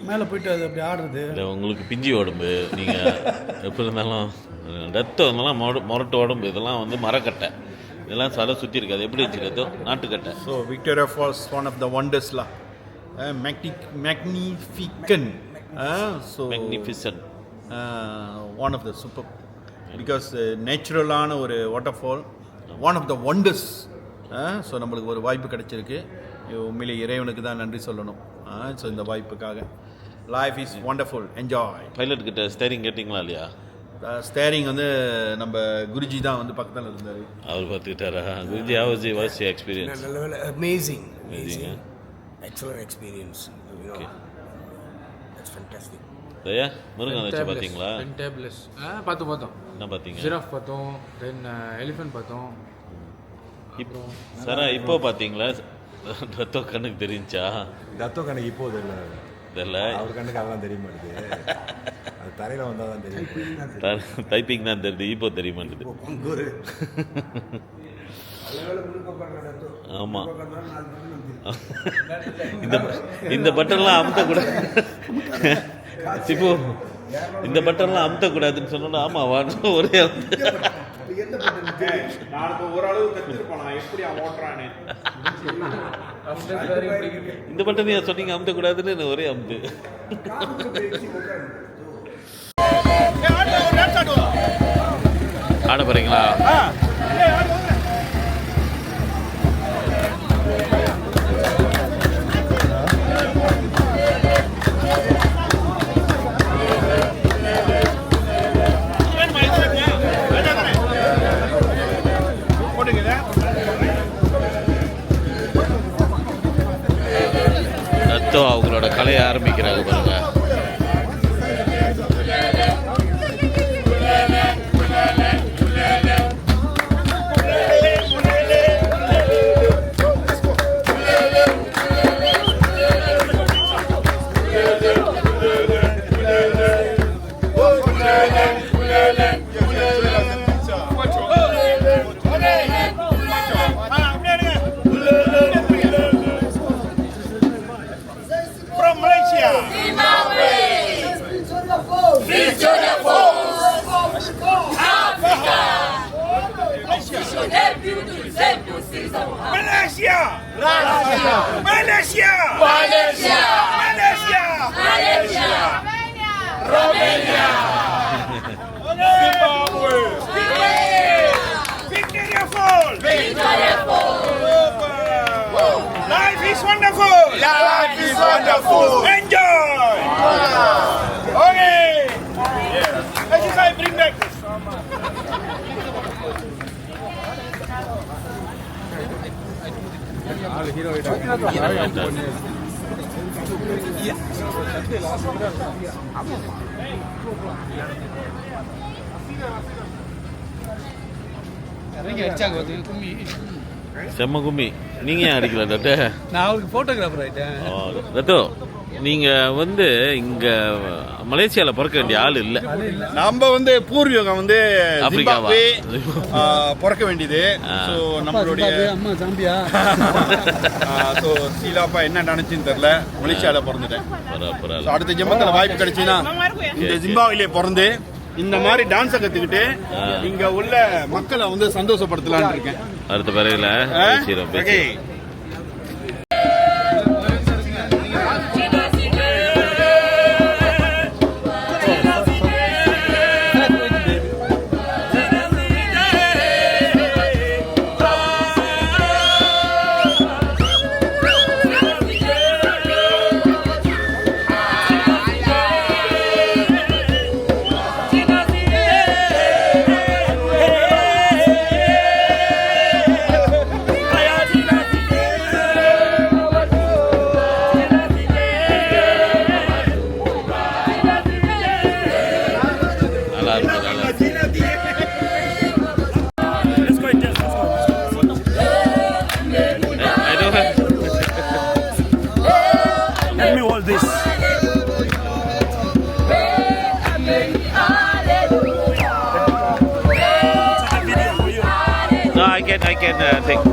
மேலே போயிட்டு அது அப்படி ஆடுறது. இல்லை உங்களுக்கு பிஞ்சி உடம்பு, நீங்கள் எப்படி இருந்தாலும் ரத்தம் இதெல்லாம் முரட்டு உடம்பு, இதெல்லாம் வந்து மரக்கட்டை, இதெல்லாம் தலை சுற்றி இருக்காது. எப்படி இருந்துச்சு ரத்தம்? நாட்டுக்கட்டை. So Victoria falls one of the ஒண்டர்ஸ்லாம் magnificent. So magnificent, one of the super because நேச்சுரலான ஒரு waterfall, one of the wonders. So நம்மளுக்கு ஒரு வாய்ப்பு கிடைச்சிருக்கு. உண்மையிலே இறைவனுக்கு தான் நன்றி சொல்லணும். ஸோ இந்த வாய்ப்புக்காக. Life is wonderful, enjoy. Pilot கிட்ட ஸ்டேரிங் கேட்டிங்களா இல்லையா? ஸ்டேரிங் வந்து நம்ம குருஜி தான் வந்து பக்கத்தில் இருந்தார். அவர் பார்த்துக்கிட்டாரா? Guruji was experience? நல்ல வேலை. Amazing excellent experience. Okay. That's fantastic. Daya Murugan வச்சு பார்த்தீங்களா? ஃபென்டபிளஸ் பார்த்தோம். என்ன பார்த்தீங்க? ஜிராஃப் பார்த்தோம், தென் எலிஃபென்ட் பார்த்தோம். இப்போ சாரா இப்போ பார்த்தீங்களா? தத்தோ கண்ணுக்கு தெரிஞ்சா? தத்தோ கண்ணுக்கு இப்போ தெரியல, அவர் கண்ணுக்கு அதெல்லாம் தெரிய மாட்டேது. அது தரையில் வந்தால் தான் தெரியும். டைப்பிங் தான் தெரியுது, இப்போ தெரிய மாட்டேது. ஆமாம், இந்த பட்டன்லாம் அமுத்தக்கூடாது. இப்போ இந்த பட்டன்லாம் அமுத்தக்கூடாதுன்னு சொன்னோன்னா ஆமாம் வாங்க ஒரே நான் ஓரளவு கற்றுருப்பேன் எப்படி ஓட்டுறானே. இந்த பட்டன் நீங்க சொன்னீங்க அமுத்தக்கூடாதுன்னு ஒரே அமுத்து. ஆட போறீங்களா? ரத்தோ அவங்களோட கலையை ஆரம்பிக்கிறாங்க பாருங்க. Life is wonderful. Life is wonderful. Enjoy. Okay. Let's just say bring back. இறங்கி அடிச்சாங்க கும்மி. செம்ம கும்மி. நீங்க ஏன் அடிக்கல டாக்டர்? நான் அவருக்கு ஃபோட்டோகிராஃபர் ஆகிட்டேன். ரத்தோ நீங்கள் வந்து இங்கே மலேசியாவில் பிறக்க வேண்டிய ஆள் இல்லை. நம்ம வந்து பூர்வீகம் வந்து ஆப்பிரிக்காவா? பிறக்க வேண்டியது. ஸோ நம்மளுடைய அம்மா ஜாம்பியா. ஸோ சீலாப்பா என்ன நினைச்சுன்னு தெரியல, மலேசியாவில் பிறந்துட்டேன். அடுத்த ஜென்மத்தில் வாய்ப்பு கிடைச்சுன்னா இந்த ஜிம்பாப்வேலயே பிறந்து இந்த மாதிரி டான்ஸை கற்றுக்கிட்டு இங்கே உள்ள மக்களை வந்து சந்தோஷப்படுத்தலான்னு இருக்கேன். அடுத்த பிறகுல I can think.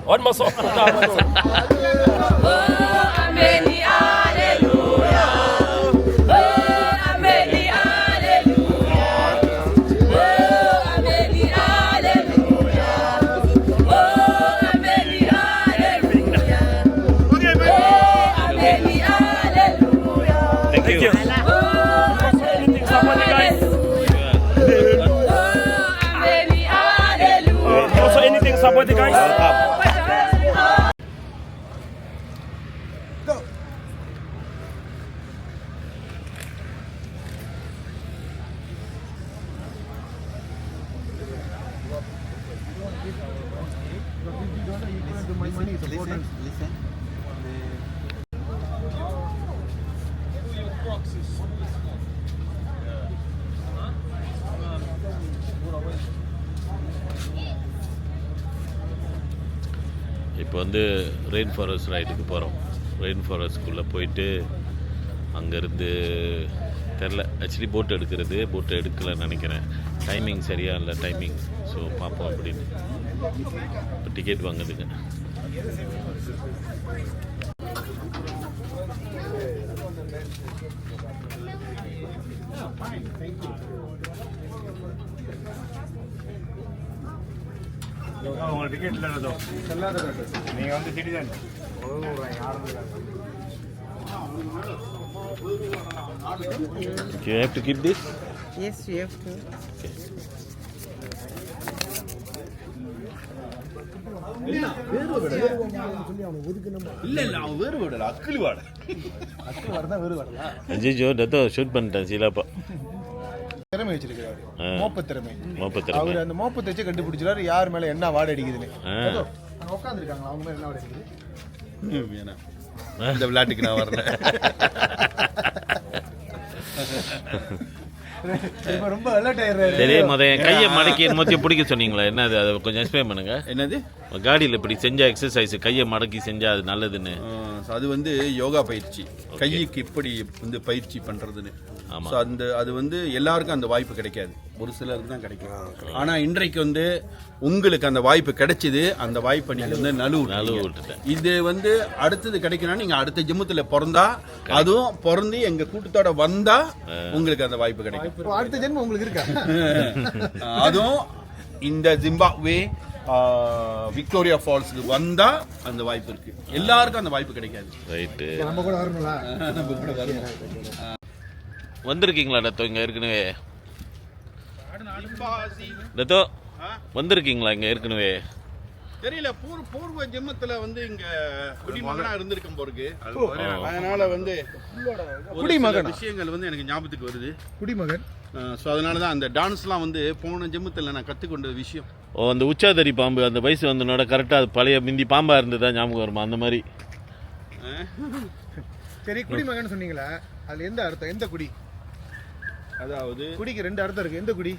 One more song. Thank you. Also anything support the guys. Listen. இப்போ வந்து ரெயின் ஃபாரஸ்ட் ரைடுக்கு போகிறோம். ரெயின் ஃபாரஸ்ட்குள்ளே போயிட்டு அங்கேருந்து தெரில, ஆக்சுவலி போட் எடுக்கலைன்னு நினைக்கிறேன். டைமிங் சரியாக இல்லை டைமிங். ஸோ பார்ப்போம் அப்படின்னு. இப்போ டிக்கெட் வாங்குதுங்க. உங்கள் டிக்கெட் இல்லைனதோ நீங்கள் வந்து citizen. You have to keep this? Yes, you have to. Okay. இல்லை அவன் வேறு விடல அக்கிலி வாட அஜிஜோ டத்தோ ஷூட் பண்ணிட்டேன் சீலாப்பா. திறமை வச்சிருக்கிறாரு, மோப்ப திறமை. மோப்பத்திறமை. அவர் அந்த மோப்பத்தை வச்சு கண்டுபிடிச்சாரு யார் மேல என்ன வாடை அடிக்குதுன்னு. உட்காந்துருக்காங்க அவங்க மேல என்ன வாடை அடிக்குது. இந்த விளையாட்டுக்கு நான் வரல. இப்ப ரொம்ப அலர்ட் ஆயிடுறாரு. சரி, கையை மடக்கி மொத்தம் பிடிக்க சொன்னீங்களா? என்னது, அதை கொஞ்சம் எக்ஸ்பிளைன் பண்ணுங்க. என்னது? காடியில் இப்படி செஞ்ச எக்ஸசைஸ் கையை மடக்கி செஞ்சா அது நல்லதுன்னு. அது வந்து யோகா பயிற்சி, கைக்கு இப்படி வந்து பயிற்சி பண்றதுன்னு. ஆமா. அது வந்து எல்லாருக்கும் அந்த வாய்ப்பு கிடைக்காது, ஒரு சிலருக்கு தான் கிடைக்கும். ஆனா இன்றைக்கு வந்து உங்களுக்கு அந்த வாய்ப்பு கிடைச்சது. அந்த வாய்ப்பை நீங்க வந்து நழுவு விட்டுட்டேன். இது வந்து அடுத்தது கிடைக்கணும். நீங்க அடுத்த ஜிம்மத்துல பிறந்தா, அதுவும் பிறந்து எங்க கூட்டத்தோட வந்தா உங்களுக்கு அந்த வாய்ப்பு கிடைக்கும். அடுத்த ஜென்மம் உங்களுக்கு இருக்கா? அதுவும் இந்த ஜிம்பாப்வே விக்டோரியா ஃபால்ஸ்க்கு வந்தா அந்த வாய்ப்பு இருக்கு. எல்லாருக்கும் அந்த வாய்ப்பு கிடைக்காது. ரைட்டு. நம்ம கூட வரணும்ல. நம்ம கூட வரணும். வந்திருக்கீங்களா டத்தோ இங்க ஏற்கனவே? டத்தோ வந்திருக்கீங்களா இங்க ஏற்கனவே? தெரியல, பூர்வ ஜென்மத்துல வந்து இங்க குடிமகனா இருந்திருக்கும் போருக்கு. அதனால வந்து குடிமகன் விஷயங்கள் வந்து எனக்கு ஞாபகத்துக்கு வருது. குடிமகன். ஸோ அதனால தான் அந்த டான்ஸ்லாம் வந்து போன ஜென்மத்தில் நான் கற்றுக்கொண்ட விஷயம். அந்த உச்சாதரி பாம்பு அந்த வயசு வந்தனோட கரெக்டாக அது பழைய மிந்தி பாம்பாக இருந்ததா ஞாபகம் வருமா? அந்த மாதிரி. சரி, குடிமகன் சொன்னீங்களா, அதுல எந்த அர்த்தம்? எந்த குடி? அதாவது குடிக்கு ரெண்டு அர்த்தம் இருக்கு. எந்த குடி?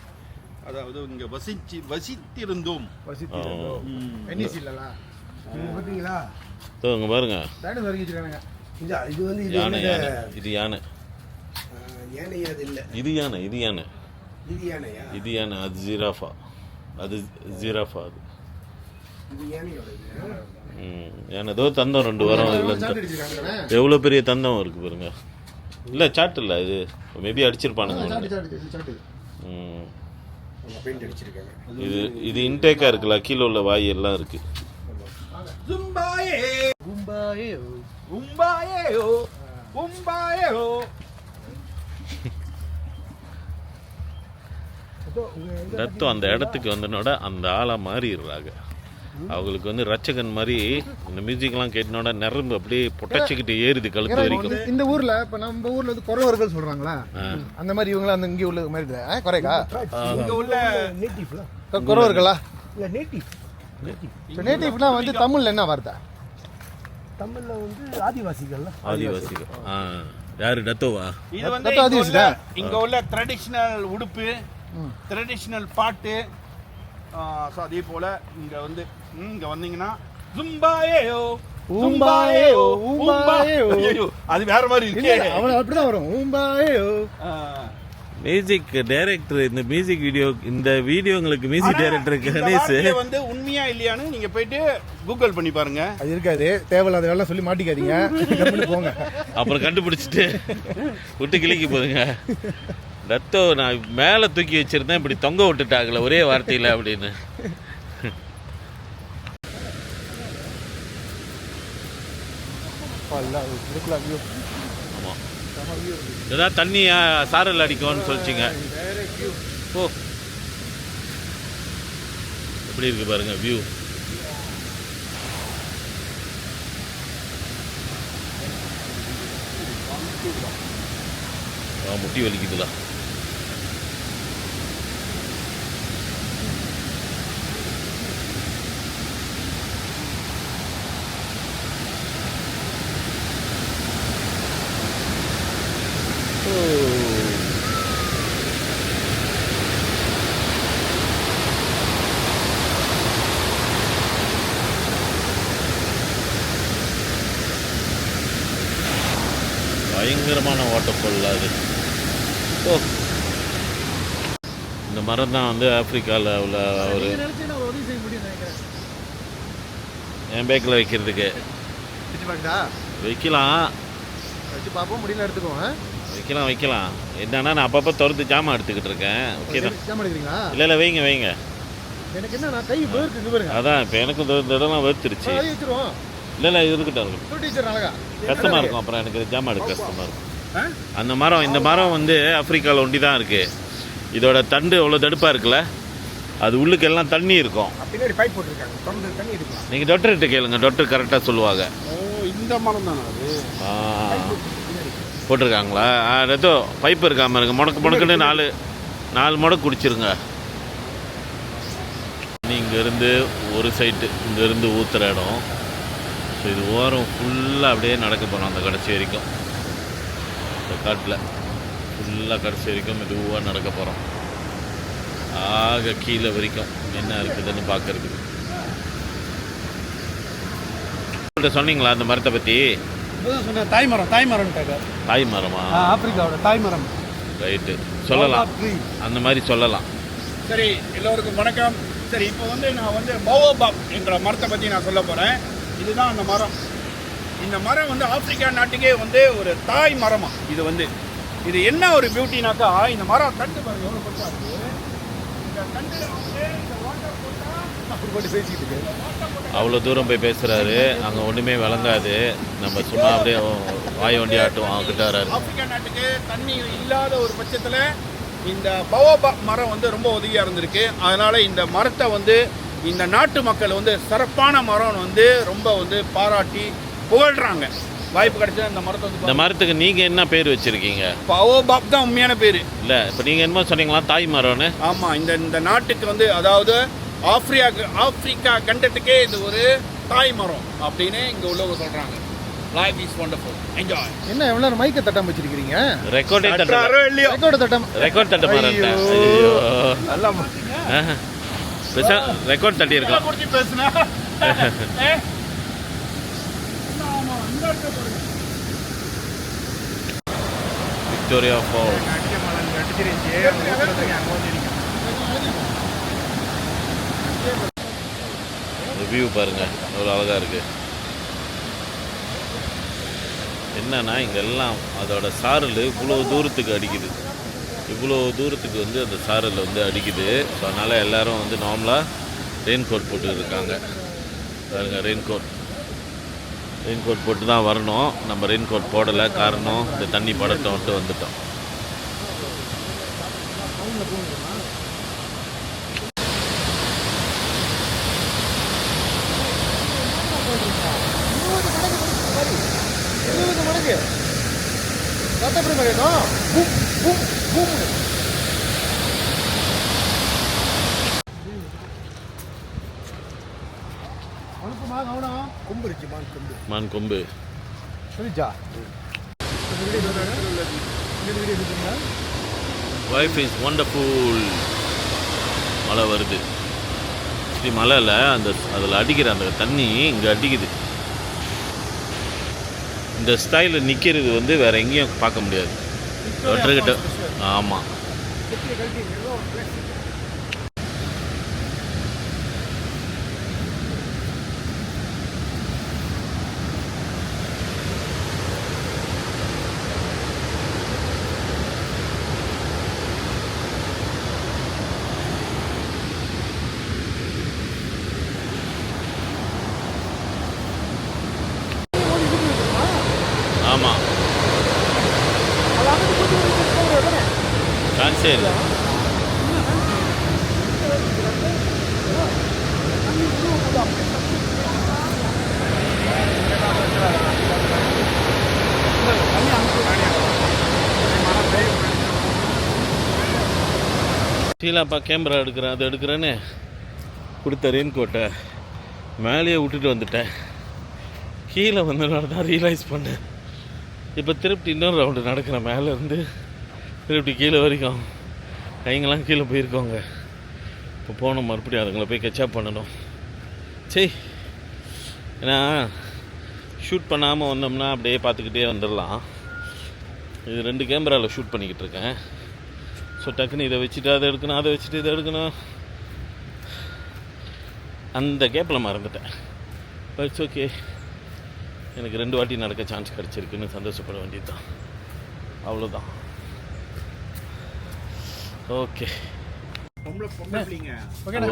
அதாவது இங்க வசித்திருந்தோம். என்இசி இல்லல. பாத்தீங்களா? இங்க பாருங்க. டைனோசர் வச்சிருக்காங்க. இது வந்து யானை. இது யானை. யானையா? அது இல்ல. இது யானை. இது யானை. இது யானையா? இது யானை. அது ஜிராஃபா. அது ஜிராஃபா. அது இது யானையோட. யானை ஏதோ தந்தம் 2 வாரம் இதுல. எவ்வளோ பெரிய தந்தம் இருக்கு பாருங்க. இல்லை சாட்டு இல்லை, இது மேபி அடிச்சிருப்பானுங்க. இது இன்டேக்கா இருக்குல்ல, கீழே உள்ள வாய் எல்லாம் இருக்கு. ரத்தம் அந்த இடத்துக்கு வந்தனோட அந்த ஆளா மாறிடுறாங்க. அவங்களுக்கு வந்து ரச்சகன் மாதிரி இந்த மியூசிக்லாம் கேட்டனோட நரம்பு அப்படியே பொட்டச்சிக்கிட்டு ஏறுது கழுத்து வரைக்கும். இந்த ஊர்ல இப்ப நம்ம ஊர்ல வந்து குறவர்கள் சொல்றாங்களா, அந்த மாதிரி இவங்கள அந்த இங்க உள்ள மாதிரி குறைக்கா இங்க உள்ள நேட்டிவ்ல குறவர்களா? இல்ல நேட்டிவ். நேட்டிவ்னா வந்து தமிழ்ல என்ன வார்த்தை? தமிழ்ல வந்து ஆதிவாசிகள். ஆதிவாசிகள். யாரு டத்தோவா? இது வந்து இங்க உள்ள ட்ரெடிஷனல் உடுப்பு, ட்ரெடிஷனல் பாட்டு. ஸோ அதே போல இங்க வந்து இங்க வந்தீங்கன்னா ஜும்பாயேயோ ஊம்பாயேயோ ஊம்பாயேயோ. அது வேற மாதிரி இருக்கு. அவன் அப்படிதான் வரும். ஊம்பாயேயோ. மியூசிக் டைரக்டர் இந்த மியூசிக் வீடியோங்களுக்கு மியூசிக் டைரக்டர் கணேஷ் வந்து உண்மையா இல்லையான்னு நீங்க போயிட்டு கூகுள் பண்ணி பாருங்க. அது இருக்காது, தேவையில்லாத வேலை சொல்லி மாட்டிக்காதீங்க, போங்க. அப்புறம் கண்டுபிடிச்சிட்டு விட்டு கிளிக்கு போதுங்க. ரத்தம் நான் மேலே தூக்கி வச்சிருந்தேன், இப்படி தொங்க விட்டுட்டாங்களே ஒரே வார்த்தையில் அப்படின்னு. ஆமாம், ஏதாவது தண்ணியா சாரல் அடிக்கும்னு சொல்லிச்சிங்க. ஓ, எப்படி இருக்கு பாருங்க வியூ. முட்டி வலிக்குதுல. பயங்கரமான வாட்டர் ஃபால் அது. ஓ, இந்த மரம் தான் வந்து ஆப்பிரிக்காவில் உள்ள ஒரு என் பேக்கில் வைக்கிறதுக்கு. வைக்கலாம், வச்சு பார்ப்போம், முடியல எடுத்துக்கோங்க. வைக்கலாம். என்னன்னா நான் அப்பப்போ திறந்து ஜாமான் எடுத்துக்கிட்டு இருக்கேன். ஓகே தான். ஜாமான் எடுக்கிறீங்களா? இல்லை வைங்க. எனக்கு என்ன, நான் கை வேர்க்குங்க பாருங்க. அதான் இப்போ எனக்கும் இந்த இடம்லாம் வேர்த்துருச்சு. வச்சிருவோம். இல்லை இருக்கட்டும். கஷ்டமாக இருக்கும், அப்புறம் எனக்கு ஜாமான் எடுக்க கஷ்டமாக இருக்கும். அந்த மரம், இந்த மரம் வந்து ஆப்பிரிக்காவில் ஒண்டி தான் இருக்குது. இதோட தண்டு அவ்வளோ தடுப்பாக இருக்குல்ல, அது உள்ளுக்கு எல்லாம் தண்ணி இருக்கும். பின்னாடி பைப் போட்டிருக்காங்க, தொடர்ந்து தண்ணி இருக்கும். நீங்கள் டாக்டர்கிட்ட கேளுங்க, டாக்டர் கரெக்டாக சொல்லுவாங்க. இந்த மரம் தானே அது போட்டிருக்காங்களா? ஏதோ பைப் இருக்காமல் இருக்கு. முடக்குன்னு நாலு முடக்கு குடிச்சிருங்க. இங்கேருந்து ஒரு சைட்டு, இங்கேருந்து ஊற்றுற இடம். ஸோ இது ஓரம் ஃபுல்லாக அப்படியே நடக்க போகிறோம் அந்த கடைசி வரைக்கும். இந்த காட்டில் ஃபுல்லாக கடைசி வரைக்கும் மெதுவாக நடக்க போகிறோம். ஆக கீழே வரைக்கும் என்ன இருக்குதுன்னு பார்க்கறதுக்கு. சொன்னீங்களா அந்த மரத்தை பற்றி? தாய் மரம். தாய் மரமா? ஆப்பிரிக்காவோட தாய் மரம். ரைட்டு, சொல்லலாம், அந்த மாதிரி சொல்லலாம். சரி, எல்லோருக்கும் வணக்கம். சரி, இப்போ வந்து நான் வந்து பவோபாப் என்கிற மரத்தை பற்றி நான் சொல்ல போகிறேன். இதுதான் அந்த மரம். இந்த மரம் வந்து ஆப்பிரிக்கா நாட்டுக்கே வந்து ஒரு தாய் மரமா. இது என்ன ஒரு பியூட்டினாக்கா, இந்த மரம் தண்டு பாருங்க எவ்வளோ பெருசா இருக்கு. இந்த தண்டில் வந்து இந்த வாட்டர் போட்டு பேசிக்கிட்டு இருக்கு. அவ்வளோ தூரம் போய் பேசுகிறாரு, அங்கே ஒன்றுமே விளங்காது. நம்ம சும்மா அப்படியே வாய் வண்டி ஆட்டுவோம் அவங்ககிட்ட வராரு. ஆப்பிரிக்கா நாட்டுக்கு தண்ணி இல்லாத ஒரு பட்சத்தில் இந்த பவோபாப் மரம் வந்து ரொம்ப உதவியாக இருந்திருக்கு. அதனால் இந்த மரத்தை வந்து இந்த நாட்டு மக்கள் வந்து சிறப்பான மரம் வந்து ரொம்ப வந்து பாராட்டி புகழ்கிறாங்க. வாய்ப்பு கிடைச்சா இந்த மரத்தை வந்து. இந்த மரத்துக்கு நீங்கள் என்ன பேர் வச்சுருக்கீங்க? பவோபாப் தான் உண்மையான பேர். இல்லை, இப்போ நீங்கள் என்னமோ சொன்னீங்களா தாய் மரம்னு? ஆமாம், இந்த நாட்டுக்கு வந்து, அதாவது ஆப்பிரிக்கா கண்டத்துக்கே இது ஒரு தாய் மரம் அப்படின்னு இங்கே உள்ளவங்க சொல்கிறாங்க. Life is wonderful, enjoy. என்ன எவ்வளோ மைக்கை தட்டாம வச்சிருக்கீங்க? ரெக்கார்ட் தட்ட மரம். நல்லா ரெக்கார்ட் தட்டி இருக்கலாம். விக்டோரியா ஃபால்ஸ் வியூ பாருங்க, எவ்வளோ அழகா இருக்கு. என்னன்னா இங்கெல்லாம் அதோட சாரல் இவ்வளோ தூரத்துக்கு அடிக்குது. இவ்வளோ தூரத்துக்கு வந்து அந்த சாரல் வந்து அடிக்குது. ஸோ அதனால் எல்லோரும் வந்து நார்மலாக ரெயின் கோட் போட்டு இருக்காங்க. பாருங்க, ரெயின் கோட் போட்டு தான் வரணும். நம்ம ரெயின் கோட் போடலை, காரணம் இந்த தண்ணி படட்டோன்ட்டு வந்துட்டோம். மான் கொம்பு லைஃப் இஸ் வண்டர்ஃபுல். மழை வருது. இப்படி மழையில் அந்த அதில் அடிக்கிற அந்த தண்ணி இங்கே அடிக்குது. இந்த ஸ்டைலில் நிற்கிறது வந்து வேறு எங்கேயும் பார்க்க முடியாது. டாக்டர்கிட்ட ஆமாம், ஆமாம் சான்ஸே இல்லை. ஷீலாப்பா கேமரா எடுக்கிறேன் அது எடுக்கிறேன்னு கொடுத்த ரெயின் கோட்டை மேலேயே விட்டுட்டு வந்துட்டேன். கீழே வந்தனால தான் ரியலைஸ் பண்ணேன். இப்போ திருப்பி இன்னொரு ரவுண்டு நடக்கிறேன். மேலேருந்து திருப்பி கீழே வரைக்கும் கைங்கெல்லாம் கீழே போயிருக்கோங்க. இப்போ போகணும் மறுபடியும் அதுங்களை போய் கெச்சப் பண்ணணும். சரி, ஏன்னா ஷூட் பண்ணாமல் வந்தோம்னா அப்படியே பார்த்துக்கிட்டே வந்துடலாம். இது 2 கேமராவில் ஷூட் பண்ணிக்கிட்டு இருக்கேன். ஸோ டக்குன்னு இதை வச்சுட்டு அதை எடுக்கணும், அதை வச்சுட்டு இதை எடுக்கணும். அந்த கேப்பில் மறந்துட்டேன். இட்ஸ் ஓகே, எனக்கு 2 வாட்டி நடக்க சான்ஸ் கிடச்சிருக்குன்னு சந்தோஷப்பட வேண்டியது தான். அவ்வளோதான். ஓகே,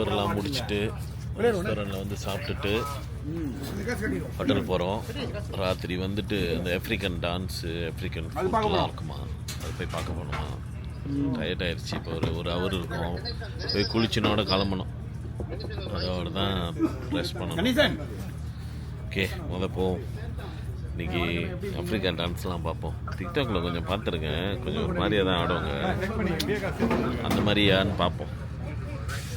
ஊரெலாம் முடிச்சுட்டு ரெஸ்டாரண்ட்டில் வந்து சாப்பிட்டுட்டு ஹோட்டல் போகிறோம். ராத்திரி வந்துட்டு அந்த ஆஃப்ரிக்கன் டான்ஸு, ஆஃப்ரிக்கன் ஃபுட்லாம் இருக்குமா, அதை போய் பார்க்க போகணுமா. டயர்ட் ஆயிடுச்சு. இப்போ ஒரு ஹவர் இருக்கும். போய் குளிச்சினோட கிளம்பணும். அதோட தான் ட்ரெஸ் பண்ணணும். ஓகே, போவோம். இன்றைக்கி ஆஃப்ரிக்கன் டான்ஸ்லாம் பார்ப்போம். டிக்டாக்ல கொஞ்சம் பார்த்துருக்கேன். கொஞ்சம் ஒரு மாதிரியாக தான் ஆடுவாங்க. அந்த மாதிரியான்னு பார்ப்போம்.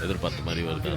எதிர்பார்த்த மாதிரி வருது.